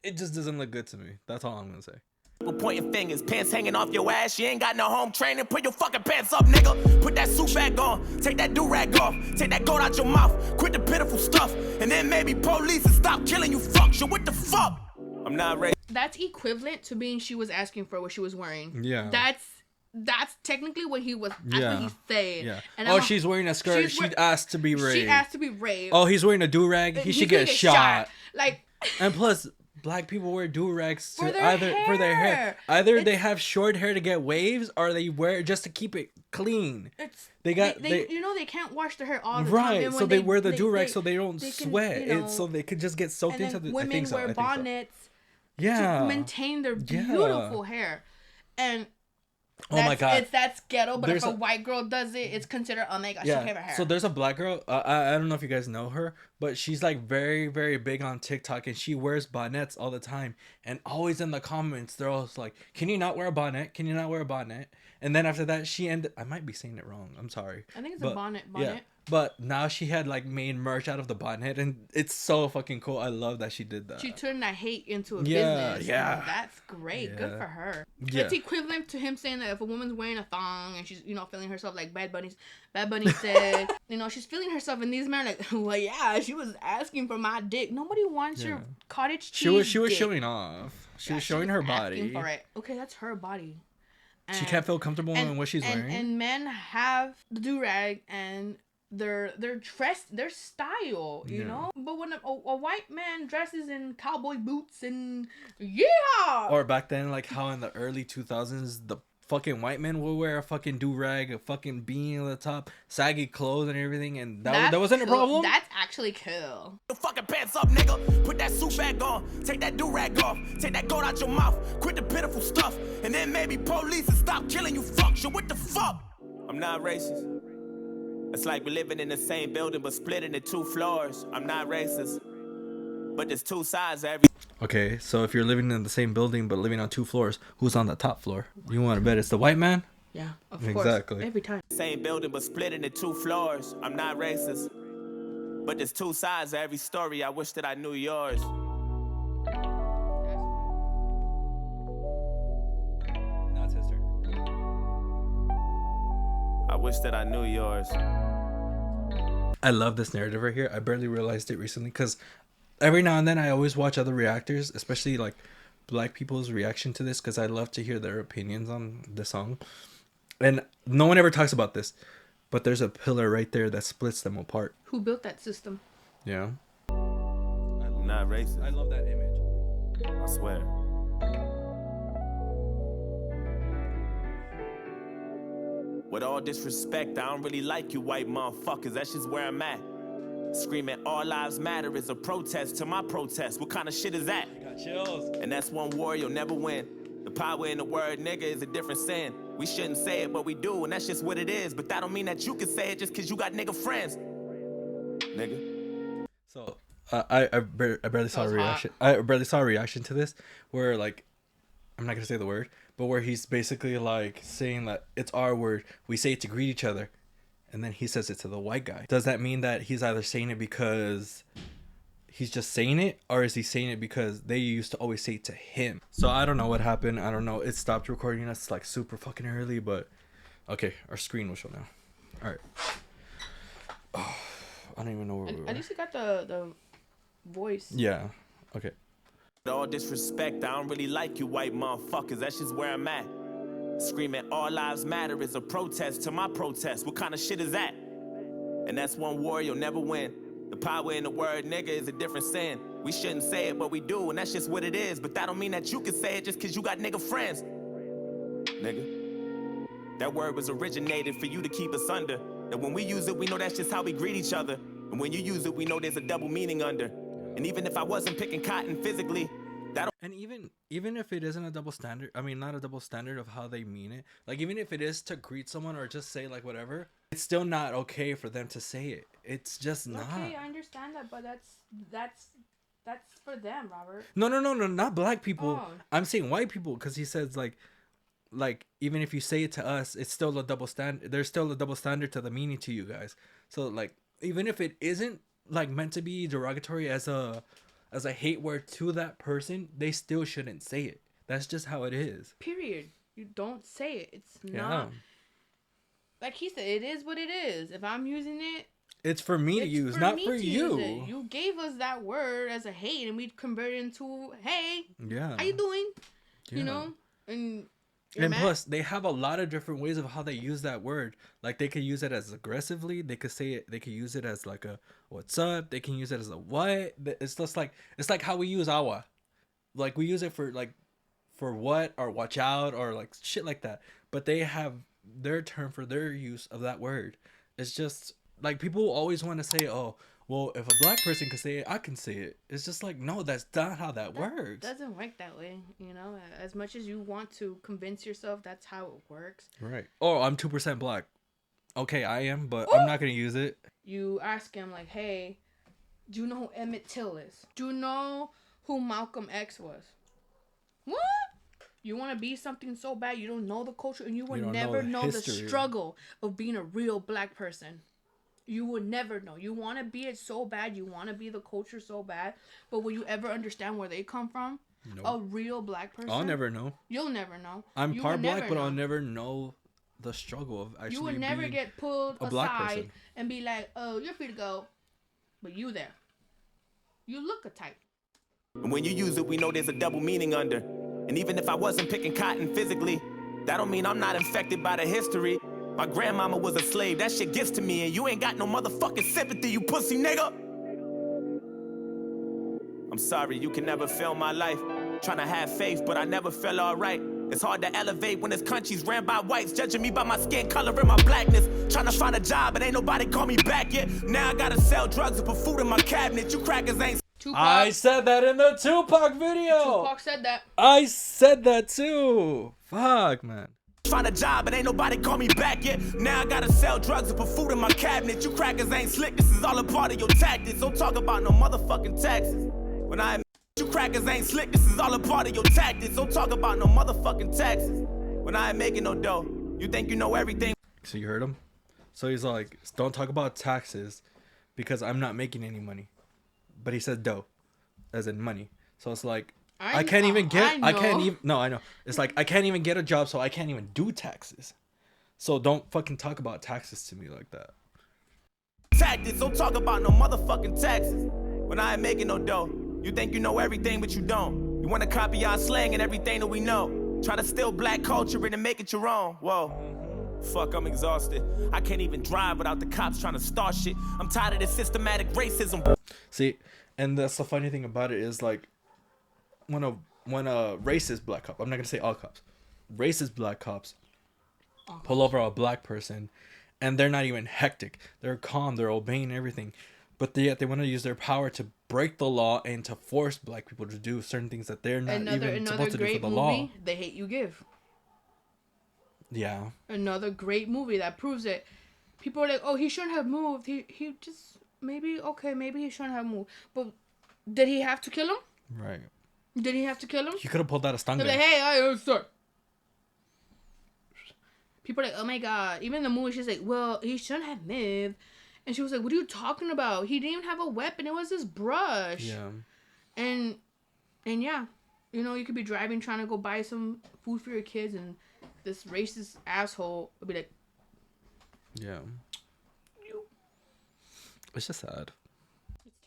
[SPEAKER 3] doesn't look good to me. That's all I'm gonna say.
[SPEAKER 1] People pointing fingers, pants hanging off your ass. You ain't got no home training. Put your fucking pants up, nigga. Put that suit back on. Take that do-rag off. Take that gold out your mouth. Quit the pitiful stuff. And then maybe police and stop killing you fuck. So what the fuck? I'm not ready.
[SPEAKER 2] That's equivalent to being she was asking for what she was wearing.
[SPEAKER 3] Yeah.
[SPEAKER 2] That's technically what he was. That's what he said.
[SPEAKER 3] Yeah.
[SPEAKER 2] And
[SPEAKER 3] she's wearing a skirt. She asked to be raped.
[SPEAKER 2] She asked to be raped.
[SPEAKER 3] Oh, he's wearing a do-rag. He should get shot.
[SPEAKER 2] Like.
[SPEAKER 3] And plus, black people wear do-rags
[SPEAKER 2] for their hair.
[SPEAKER 3] Either they have short hair to get waves, or they wear it just to keep it clean. They
[SPEAKER 2] can't wash their hair all the time.
[SPEAKER 3] Right, so they wear the do-rag so they don't sweat. So they could just get soaked into the.
[SPEAKER 2] Women wear bonnets.
[SPEAKER 3] Yeah.
[SPEAKER 2] To maintain their beautiful hair, and.
[SPEAKER 3] Oh my god,
[SPEAKER 2] that's ghetto. But if a white girl does it, it's considered, oh my god, she can't have hair.
[SPEAKER 3] So there's a black girl. I don't know if you guys know her, but she's like very, very big on TikTok, and she wears bonnets all the time. And always in the comments, they're always like, "Can you not wear a bonnet? Can you not wear a bonnet?" And then after that, she ended. I might be saying it wrong. I'm sorry.
[SPEAKER 2] I think it's a bonnet.
[SPEAKER 3] Yeah. But now she had like made merch out of the bonnet, and it's so fucking cool. I love that she did that.
[SPEAKER 2] She turned that hate into a business.
[SPEAKER 3] Yeah,
[SPEAKER 2] that's great. Yeah. Good for her.
[SPEAKER 3] Yeah.
[SPEAKER 2] It's equivalent to him saying that if a woman's wearing a thong and she's, feeling herself like Bad Bunny said, she's feeling herself, and these men are like, well, yeah, she was asking for my dick. Nobody wants your cottage cheese.
[SPEAKER 3] She was showing off. She was showing her body.
[SPEAKER 2] For it. Okay, that's her body. And,
[SPEAKER 3] she can't feel comfortable in what she's wearing.
[SPEAKER 2] And men have the do-rag and their dress, their style, you know. But when a white man dresses in cowboy boots and
[SPEAKER 3] or back then, like how in the early 2000s the fucking white men would wear a fucking do-rag, a fucking beanie on the top, saggy clothes and everything, and that wasn't
[SPEAKER 2] cool.
[SPEAKER 3] a problem.
[SPEAKER 2] That's actually cool.
[SPEAKER 1] Your fucking pants up, nigga. Put that suit back on. Take that do-rag off. Take that gold out your mouth. Quit the pitiful stuff. And then maybe police and stop killing you fuck. So what the fuck? I'm not racist. It's like we're living in the same building but split into 2 floors. I'm not racist. But there's 2 sides of every...
[SPEAKER 3] Okay, so if you're living in the same building but living on 2 floors, who's on the top floor? You want to bet it's the white man?
[SPEAKER 2] Yeah, of
[SPEAKER 3] course. Exactly.
[SPEAKER 2] Every time.
[SPEAKER 1] Same building but split into 2 floors. I'm not racist. But there's 2 sides of every story. I wish that I knew yours.
[SPEAKER 3] Now it's his turn.
[SPEAKER 1] I wish that I knew yours.
[SPEAKER 3] I love this narrative right here. I barely realized it recently because every now and then I always watch other reactors, especially like black people's reaction to this, because I love to hear their opinions on the song. And no one ever talks about this, but there's a pillar right there that splits them apart.
[SPEAKER 2] Who built that system?
[SPEAKER 3] Yeah.
[SPEAKER 1] I'm not racist.
[SPEAKER 3] I love that image.
[SPEAKER 1] I swear. With all disrespect, I don't really like you white motherfuckers. That's just where I'm at. Screaming all lives matter is a protest to my protest. What kind of shit is that?
[SPEAKER 3] Got chills.
[SPEAKER 1] And that's one war you'll never win. The power in the word nigga is a different sin. We shouldn't say it, but we do, and that's just what it is. But that don't mean that you can say it just cause you got nigga friends. Nigga.
[SPEAKER 3] So I barely saw a reaction. I barely saw a reaction to this where like, I'm not gonna say the word, but where he's basically like saying that it's our word. We say it to greet each other. And then he says it to the white guy. Does that mean that he's either saying it because he's just saying it, or is he saying it because they used to always say it to him? So I don't know what happened. I don't know. It stopped recording us like super fucking early, but okay, our screen will show now. All right. Oh, I don't even know where we were.
[SPEAKER 2] At least you got the voice.
[SPEAKER 3] Yeah. Okay.
[SPEAKER 1] With all disrespect, I don't really like you white motherfuckers. That's just where I'm at. Screaming all lives matter is a protest to my protest. What kind of shit is that? And that's one war you'll never win. The power in the word nigga is a different sin. We shouldn't say it, but we do, and that's just what it is. But that don't mean that you can say it just cause you got nigga friends. Nigga. That word was originated for you to keep us under. And when we use it, we know that's just how we greet each other. And when you use it, we know there's a double meaning under. And even if I wasn't picking cotton physically,
[SPEAKER 3] and even if it isn't a double standard, I mean, not a double standard of how they mean it. Like, even if it is to greet someone or just say, like, whatever, it's still not okay for them to say it. It's just not.
[SPEAKER 2] Okay, I understand that, but that's That's for them, Robert.
[SPEAKER 3] No, not black people.
[SPEAKER 2] Oh.
[SPEAKER 3] I'm saying white people because he says like even if you say it to us, it's still a double standard. There's still a double standard to the meaning to you guys. So like even if it isn't like meant to be derogatory as a hate word to that person, they still shouldn't say it. That's just how it is.
[SPEAKER 2] Period. You don't say it. It's not. Like he said, it is what it is. If I'm using it,
[SPEAKER 3] it's for me to use, not for you.
[SPEAKER 2] You gave us that word as a hate, and we converted it into hey.
[SPEAKER 3] Yeah.
[SPEAKER 2] How you doing?
[SPEAKER 3] Yeah.
[SPEAKER 2] You know, and
[SPEAKER 3] plus they have a lot of different ways of how they use that word. Like they could use it as aggressively. They could say it. They could use it as like a what's up. They can use it as a what. It's just like how we use awa. Like we use it for what or watch out or like shit like that. But they have their term for their use of that word. It's just like people always want to say, oh, well, if a black person can say it, I can say it. It's just like, no, that's not how that works.
[SPEAKER 2] It doesn't work that way, you know. As much as you want to convince yourself that's how it works.
[SPEAKER 3] Right. Oh, I'm 2% black. Okay, I am, but I'm not gonna use it.
[SPEAKER 2] You ask him like, hey, do you know who Emmett Till is? Do you know who Malcolm X was? What? You want to be something so bad you don't know the culture and you would never know the struggle of being a real black person. You would never know. You want to be it so bad. You want to be the culture so bad. But will you ever understand where they come from? Nope. A real black person?
[SPEAKER 3] I'll never know.
[SPEAKER 2] You'll never know.
[SPEAKER 3] I'm part black, but I'll never know the struggle of actually.
[SPEAKER 2] You would never get pulled aside and be like, oh, you're free to go. But you there. You look a type.
[SPEAKER 1] When you use it, we know there's a double meaning under. And even if I wasn't picking cotton physically, that don't mean I'm not infected by the history. My grandmama was a slave, that shit gets to me, and you ain't got no motherfucking sympathy, you pussy nigga. I'm sorry, you can never feel my life. Tryna have faith, but I never feel alright. It's hard to elevate when this country's ran by whites, judging me by my skin color and my blackness. Tryna find a job, but ain't nobody call me back yet. Now I gotta sell drugs and put food in my cabinet. You crackers ain't.
[SPEAKER 3] Tupac. I said that in the Tupac video.
[SPEAKER 2] Tupac said that.
[SPEAKER 3] I said that too. Fuck, man.
[SPEAKER 1] Find a job, but ain't nobody call me back yet. Now I gotta sell drugs and put food in my cabinet. You crackers ain't slick, this is all a part of your tactics. Don't talk about no motherfucking taxes. When I you crackers ain't slick, this is all a part of your tactics. Don't talk about no motherfucking taxes. When I ain't making no dough, you think you know everything.
[SPEAKER 3] So you heard him? So he's like, don't talk about taxes because I'm not making any money. But he said dough, as in money. So it's like, I can't even It's like, I can't even get a job, so I can't even do taxes. So don't fucking talk about taxes to me like that.
[SPEAKER 1] Tactics, don't talk about no motherfucking taxes. When I ain't making no dough, you think you know everything, but you don't. You want to copy our slang and everything that we know. Try to steal black culture and make it your own. Whoa. Fuck, I'm exhausted. I can't even drive without the cops trying to start shit. I'm tired of this systematic racism.
[SPEAKER 3] See, and that's the funny thing about it is like, when a racist black cop, I'm not gonna say all cops, racist black cops pull over a black person, and they're not even hectic. They're calm. They're obeying everything, but yet they want to use their power to break the law and to force black people to do certain things that they're not even supposed to do for the law.
[SPEAKER 2] The Hate You Give.
[SPEAKER 3] Yeah.
[SPEAKER 2] Another great movie that proves it. People are like, oh, he shouldn't have moved. He just maybe he shouldn't have moved. But did he have to kill him?
[SPEAKER 3] Right.
[SPEAKER 2] Did he have to kill him?
[SPEAKER 3] He could have pulled out a stun gun.
[SPEAKER 2] Like, hey, sir. People are like, oh my god. Even in the movie, she's like, well, he shouldn't have moved. And she was like, what are you talking about? He didn't even have a weapon. It was his brush.
[SPEAKER 3] Yeah.
[SPEAKER 2] And yeah, you know, you could be driving, trying to go buy some food for your kids, and this racist asshole would be like,
[SPEAKER 3] yeah. It's just sad.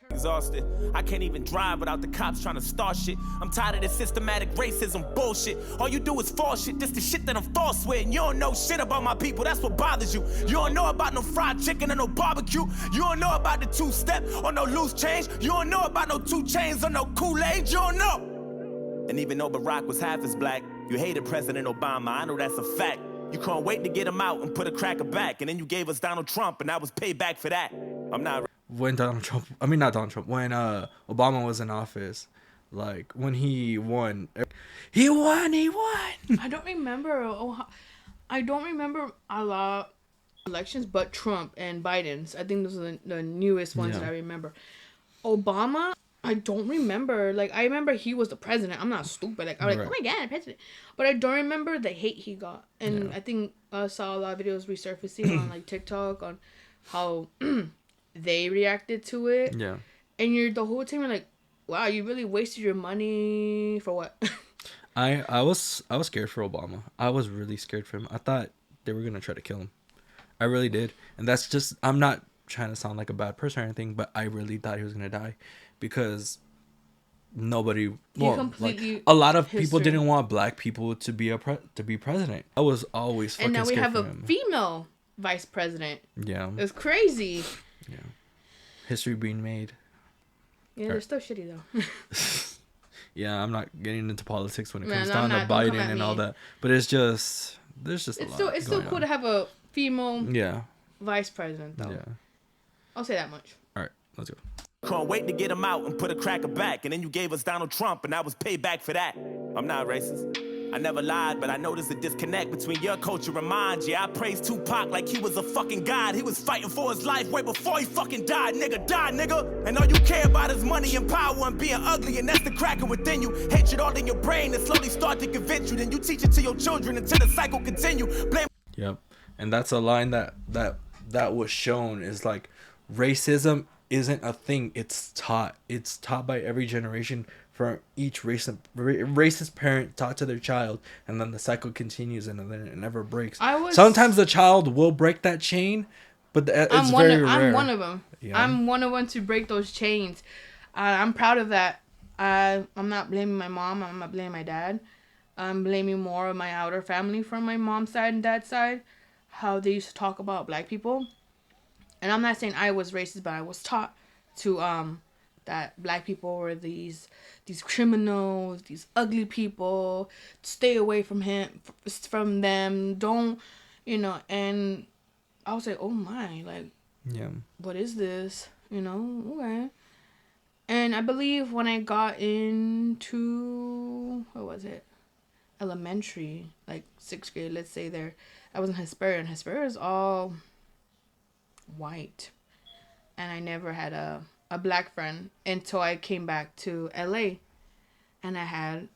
[SPEAKER 1] Exhausted. I can't even drive without the cops trying to start shit. I'm tired of this systematic racism bullshit. All you do is false shit. This the shit that I'm false with. And you don't know shit about my people. That's what bothers you. You don't know about no fried chicken or no barbecue. You don't know about the two-step or no loose change. You don't know about no 2 chains or no Kool-Aid. You don't know. And even though Barack was half as black, you hated President Obama. I know that's a fact. You couldn't wait to get him out and put a cracker back. And then you gave us Donald Trump, and that was payback for that. I'm not...
[SPEAKER 3] When not Donald Trump, when Obama was in office, like when he won. I
[SPEAKER 2] don't remember a lot of elections but Trump and Biden's. I think those are the newest ones that I remember. Obama, I don't remember. Like, I remember he was the president. I'm not stupid. Like, I'm like,
[SPEAKER 3] Right.
[SPEAKER 2] oh my god, president. But I don't remember the hate he got. And
[SPEAKER 3] Yeah.
[SPEAKER 2] I think I saw a lot of videos resurfacing on like TikTok on how they reacted to it.
[SPEAKER 3] Yeah.
[SPEAKER 2] And you're the whole time you're like, wow, you really wasted your money for what?
[SPEAKER 3] I was scared for Obama. I was really scared for him. I thought they were gonna try to kill him. I really did. And that's just, I'm not trying to sound like a bad person or anything, but I really thought he was gonna die because nobody,
[SPEAKER 2] completely
[SPEAKER 3] a lot of people
[SPEAKER 2] history.
[SPEAKER 3] didn't want black people to be president. I was always fucking
[SPEAKER 2] And now we
[SPEAKER 3] scared
[SPEAKER 2] have
[SPEAKER 3] for
[SPEAKER 2] a
[SPEAKER 3] him.
[SPEAKER 2] female vice president.
[SPEAKER 3] Yeah.
[SPEAKER 2] It's crazy.
[SPEAKER 3] Yeah. History being made.
[SPEAKER 2] Yeah, they're still shitty though.
[SPEAKER 3] Yeah, I'm not getting into politics when it
[SPEAKER 2] Man,
[SPEAKER 3] comes
[SPEAKER 2] I'm
[SPEAKER 3] down to
[SPEAKER 2] not- don't come
[SPEAKER 3] Biden
[SPEAKER 2] at
[SPEAKER 3] and all
[SPEAKER 2] me.
[SPEAKER 3] that. But it's just, there's just a lot.
[SPEAKER 2] It's still
[SPEAKER 3] going
[SPEAKER 2] cool
[SPEAKER 3] on.
[SPEAKER 2] to have a female
[SPEAKER 3] Yeah.
[SPEAKER 2] vice president though.
[SPEAKER 3] Yeah.
[SPEAKER 2] I'll say that much.
[SPEAKER 3] All right, let's go.
[SPEAKER 1] Can't wait to get him out and put a cracker back. And then you gave us Donald Trump, and I was payback for that. I'm not racist. I never lied, but I noticed a disconnect between your culture and mine. Yeah, I praised Tupac like he was a fucking god. He was fighting for his life way before he fucking died. Nigga, die, nigga. And all you care about is money and power and being ugly, and that's the cracker within you. Hatred all in your brain that slowly start to convince you. Then you teach it to your children until the cycle continue. Blame.
[SPEAKER 3] Yep. And that's a line that was shown is like racism isn't a thing. It's taught. It's taught by every generation from each racist parent taught to their child, and then the cycle continues and then it never breaks. Sometimes the child will break that chain, but it's very rare.
[SPEAKER 2] I'm one of them.
[SPEAKER 3] Yeah.
[SPEAKER 2] I'm one of them to break those chains. I'm proud of that. I'm not blaming my mom. I'm not blaming my dad. I'm blaming more of my outer family from my mom's side and dad's side, how they used to talk about black people. And I'm not saying I was racist, but I was taught to that black people were these criminals, these ugly people. Stay away from them. Don't, And I was like, oh my, like,
[SPEAKER 3] Yeah.
[SPEAKER 2] what is this? Okay. And I believe when I got into, what was it? Elementary, like 6th grade, let's say there, I was in Hesperia, and Hesperia is all white. And I never had a black friend until I came back to LA. And I had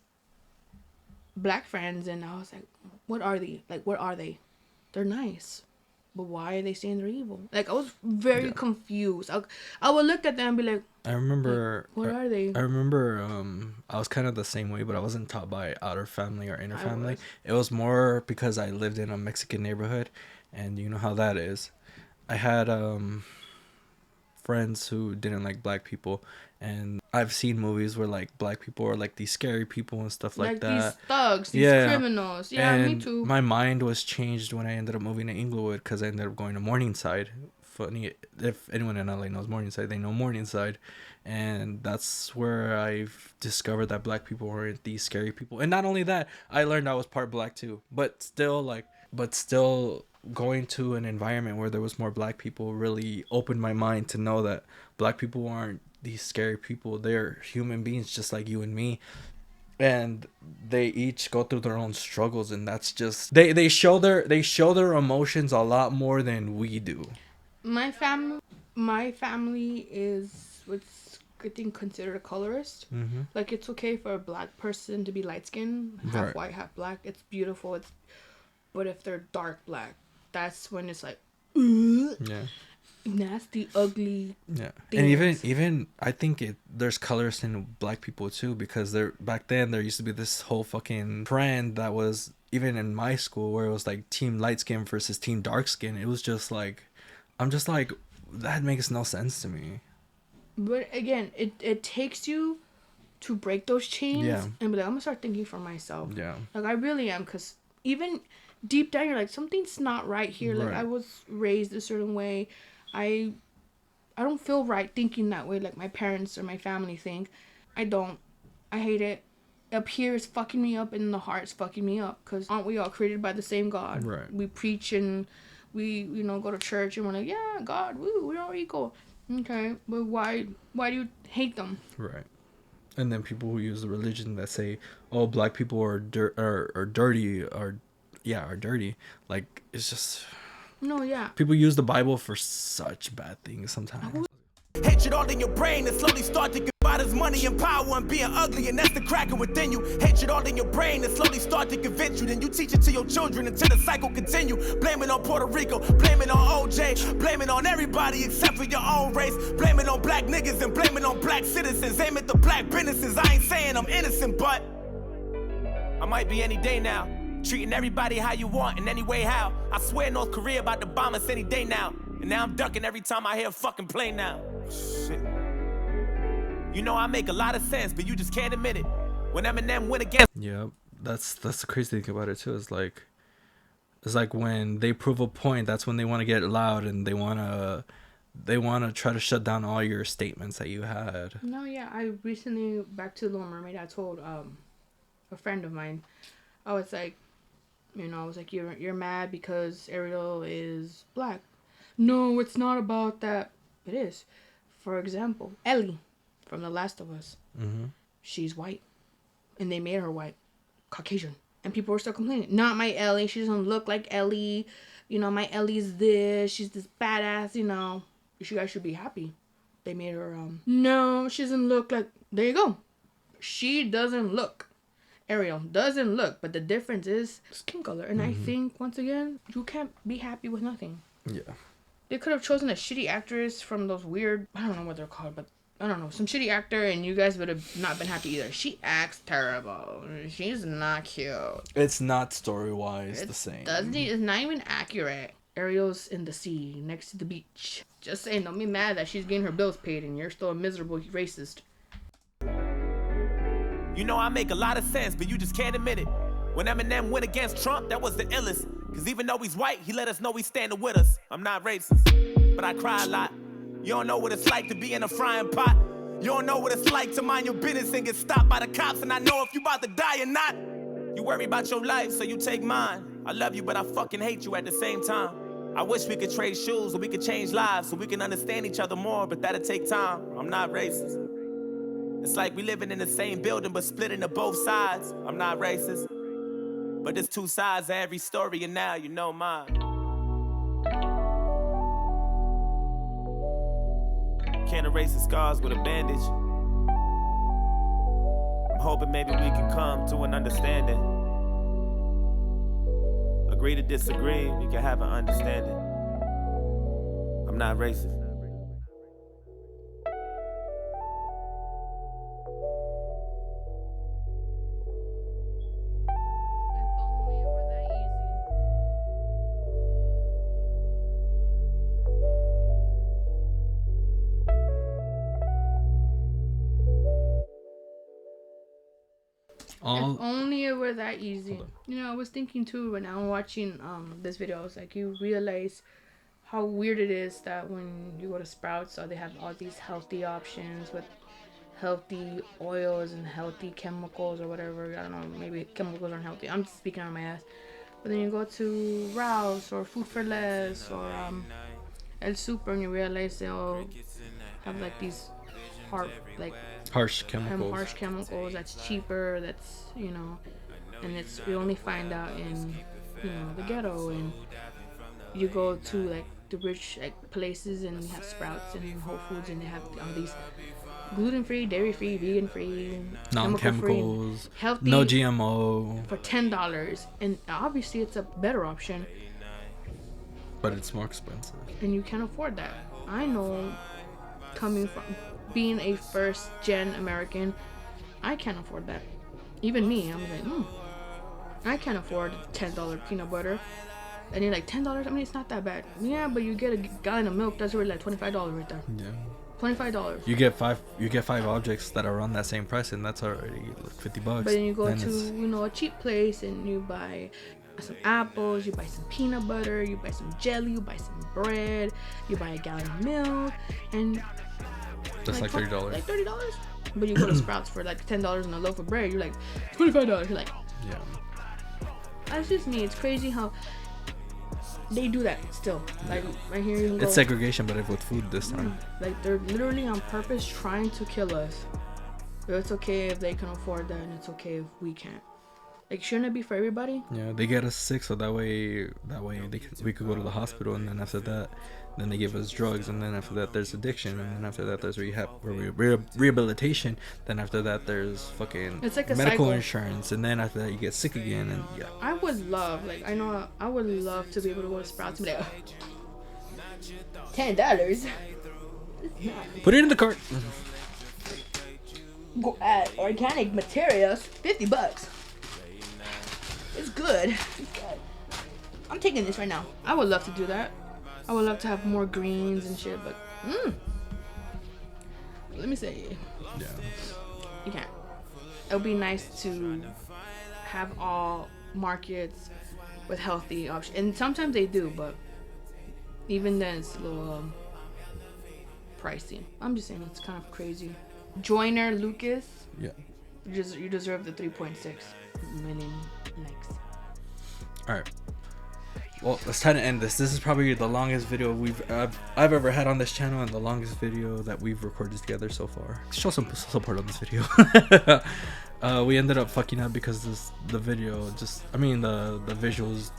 [SPEAKER 2] black friends, and I was like, what are they? Like, what are they? They're nice. But why are they saying they're evil? Like, I was very confused. I would look at them and be like,
[SPEAKER 3] I remember.
[SPEAKER 2] what are they?
[SPEAKER 3] I remember. I was kind of the same way, but I wasn't taught by outer family or inner family.
[SPEAKER 2] was.
[SPEAKER 3] It was more because I lived in a Mexican neighborhood, and you know how that is. I had friends who didn't like black people, and I've seen movies where like black people are like these scary people and stuff like that.
[SPEAKER 2] These thugs, these criminals. Yeah,
[SPEAKER 3] and
[SPEAKER 2] me too.
[SPEAKER 3] My mind was changed when I ended up moving to Inglewood because I ended up going to Morningside. Funny, if anyone in LA knows Morningside, they know Morningside, and that's where I've discovered that black people weren't these scary people. And not only that, I learned I was part black too. But still going to an environment where there was more black people really opened my mind to know that black people aren't these scary people. They're human beings just like you and me, and they each go through their own struggles, and that's just they show their emotions a lot more than we do.
[SPEAKER 2] My family is what's I think considered a colorist.
[SPEAKER 3] Mm-hmm.
[SPEAKER 2] Like, it's okay for a black person to be light skinned, half white, half black. It's beautiful. But if they're dark black, that's when it's like,
[SPEAKER 3] Yeah.
[SPEAKER 2] nasty, ugly.
[SPEAKER 3] Yeah,
[SPEAKER 2] things.
[SPEAKER 3] and even I think there's colors in black people too, because back then there used to be this whole fucking trend that was even in my school where it was like team light skin versus team dark skin. It was just like, I'm just like, that makes no sense to me.
[SPEAKER 2] But again, it takes you to break those chains and be like, I'm gonna start thinking for myself.
[SPEAKER 3] Yeah,
[SPEAKER 2] Like, I really am, because even deep down you're like, something's not right here. Like, I was raised a certain way. I don't feel right thinking that way like my parents or my family think. I don't. I hate it. Up here is fucking me up, and the heart's fucking me up, because aren't we all created by the same God?
[SPEAKER 3] Right.
[SPEAKER 2] We preach and we go to church and we're like, yeah, God, woo, we're all equal. Okay, but why do you hate them?
[SPEAKER 3] right. And then people who use the religion that say, oh, black people are dirty, are dirty. Like, it's just,
[SPEAKER 2] No, yeah.
[SPEAKER 3] people use the Bible for such bad things sometimes.
[SPEAKER 1] Hatred all in your brain that slowly start to get by about is money and power and being ugly, and that's the cracking within you. Hatred all in your brain and slowly start to convince you. Then you teach it to your children until the cycle continue. Blame it on Puerto Rico, blame it on OJ, blame it on everybody except for your own race. Blame it on black niggas and blame it on black citizens. Aim at the black businesses. I ain't saying I'm innocent, but I might be any day now. Treating everybody how you want in any way how. I swear North Korea about to bomb us any day now. And now I'm ducking every time I hear a fucking plane now. Shit. You know I make a lot of sense, but you just can't admit it. When Eminem went against...
[SPEAKER 3] Yeah, that's the crazy thing about it too. It's like when they prove a point, that's when they want to get loud and they want to try to shut down all your statements that you had.
[SPEAKER 2] No, yeah, I recently, back to Little Mermaid, I told a friend of mine, I was like, you're mad because Ariel is black. No, it's not about that. It is. For example, Ellie from The Last of Us.
[SPEAKER 3] Mm-hmm.
[SPEAKER 2] She's white. And they made her white. Caucasian. And people were still complaining. Not my Ellie. She doesn't look like Ellie. My Ellie's this. She's this badass, You guys should be happy. They made her, No, she doesn't look like... There you go. She doesn't look. Ariel doesn't look. But the difference is skin color. And I think, once again, you can't be happy with nothing.
[SPEAKER 3] Yeah.
[SPEAKER 2] They could have chosen a shitty actress from those weird... I don't know what they're called, but... I don't know. Some shitty actor, and you guys would have not been happy either. She acts terrible. She's not cute.
[SPEAKER 3] It's not story-wise the same.
[SPEAKER 2] It's not even accurate. Ariel's in the sea, next to the beach. Just saying, don't be mad that she's getting her bills paid, and you're still a miserable racist.
[SPEAKER 1] You know I make a lot of sense, but you just can't admit it. When Eminem went against Trump, that was the illest. Cause even though he's white, he let us know he's standing with us. I'm not racist, but I cry a lot. You don't know what it's like to be in a frying pot. You don't know what it's like to mind your business and get stopped by the cops. And I know if you about to die or not. You worry about your life, so you take mine. I love you, but I fucking hate you at the same time. I wish we could trade shoes so we could change lives, so we can understand each other more, but that'll take time. I'm not racist. It's like we living in the same building, but split into both sides. I'm not racist. But there's two sides of every story, and now you know mine. Can't erase the scars with a bandage. I'm hoping maybe we can come to an understanding. Agree to disagree, we can have an understanding. I'm not racist.
[SPEAKER 2] If only it were that easy. I was thinking too when I'm watching this video, I was like, you realize how weird it is that when you go to Sprouts, so they have all these healthy options with healthy oils and healthy chemicals or whatever. I don't know, maybe chemicals aren't healthy. I'm just speaking out of my ass. But then you go to Rouse or Food for Less or El Super, and you realize they all have like these harsh chemicals that's cheaper, that's and it's we only find out in the ghetto. And you go to like the rich places and you have Sprouts and Whole Foods, and they have these gluten-free, dairy-free, vegan-free,
[SPEAKER 3] non-chemicals,
[SPEAKER 2] healthy,
[SPEAKER 3] no GMO
[SPEAKER 2] for $10. And obviously it's a better option,
[SPEAKER 3] but it's more expensive
[SPEAKER 2] and you can't afford that. I know, coming from being a first-gen American, I can't afford that. Even me, I'm like, I can't afford $10 peanut butter. And you're like, $10? I mean, it's not that bad. Yeah, but you get a gallon of milk, that's already like $25 right there.
[SPEAKER 3] Yeah.
[SPEAKER 2] $25.
[SPEAKER 3] You get five objects that are on that same price, and that's already like $50.
[SPEAKER 2] But then you go to a cheap place and you buy some apples, you buy some peanut butter, you buy some jelly, you buy some bread, you buy a gallon of milk, and
[SPEAKER 3] that's like $30.
[SPEAKER 2] Like $30. But you go to Sprouts for like $10 and a loaf of bread, you're like $25. You're like,
[SPEAKER 3] yeah.
[SPEAKER 2] That's just me. It's crazy how they do that still. Like right here, you can go,
[SPEAKER 3] it's segregation, but with food this time.
[SPEAKER 2] Like they're literally on purpose trying to kill us. But it's okay if they can afford that, and it's okay if we can't. Like, shouldn't it be for everybody?
[SPEAKER 3] Yeah, they get us sick so that way we could go to the hospital, and then after that, then they give us drugs, and then after that there's addiction, and then after that there's rehabilitation. Then after that there's fucking
[SPEAKER 2] It's like a
[SPEAKER 3] medical
[SPEAKER 2] cycle.
[SPEAKER 3] insurance, and then after that you get sick again, and yeah.
[SPEAKER 2] I would love, like, I would love to be able to go to Sprouts and be like, $10.
[SPEAKER 3] Put it in the cart.
[SPEAKER 2] Go at organic materials, $50. It's good. I'm taking this right now. I would love to do that. I would love to have more greens and shit, but let me say,
[SPEAKER 3] Yeah.
[SPEAKER 2] you can't. It would be nice to have all markets with healthy options, and sometimes they do, but even then it's a little pricey. I'm just saying, it's kind of crazy. Joyner Lucas,
[SPEAKER 3] Yeah.
[SPEAKER 2] you deserve the 3.6 million likes.
[SPEAKER 3] All right. Well, it's time to end this. This is probably the longest video I've ever had on this channel, and the longest video that we've recorded together so far. Show some support on this video. We ended up fucking up because the visuals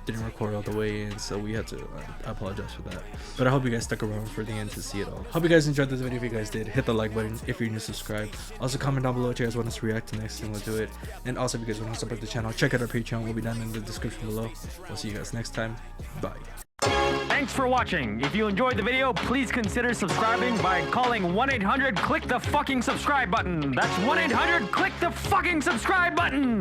[SPEAKER 3] didn't record all the way in, so we had to. I apologize for that. But I hope you guys stuck around for the end to see it all. Hope you guys enjoyed this video. If you guys did, hit the like button. If you're new, subscribe. Also comment down below if you guys want us to react to next, and we'll do it. And also if you guys want to support the channel, check out our Patreon. Will be down in the description below. We'll see you guys next time. Bye.
[SPEAKER 7] Thanks for watching. If you enjoyed the video, please consider subscribing by calling 1-800-CLICK-THE-FUCKING-SUBSCRIBE button. That's 1-800-CLICK-THE-FUCKING-SUBSCRIBE button.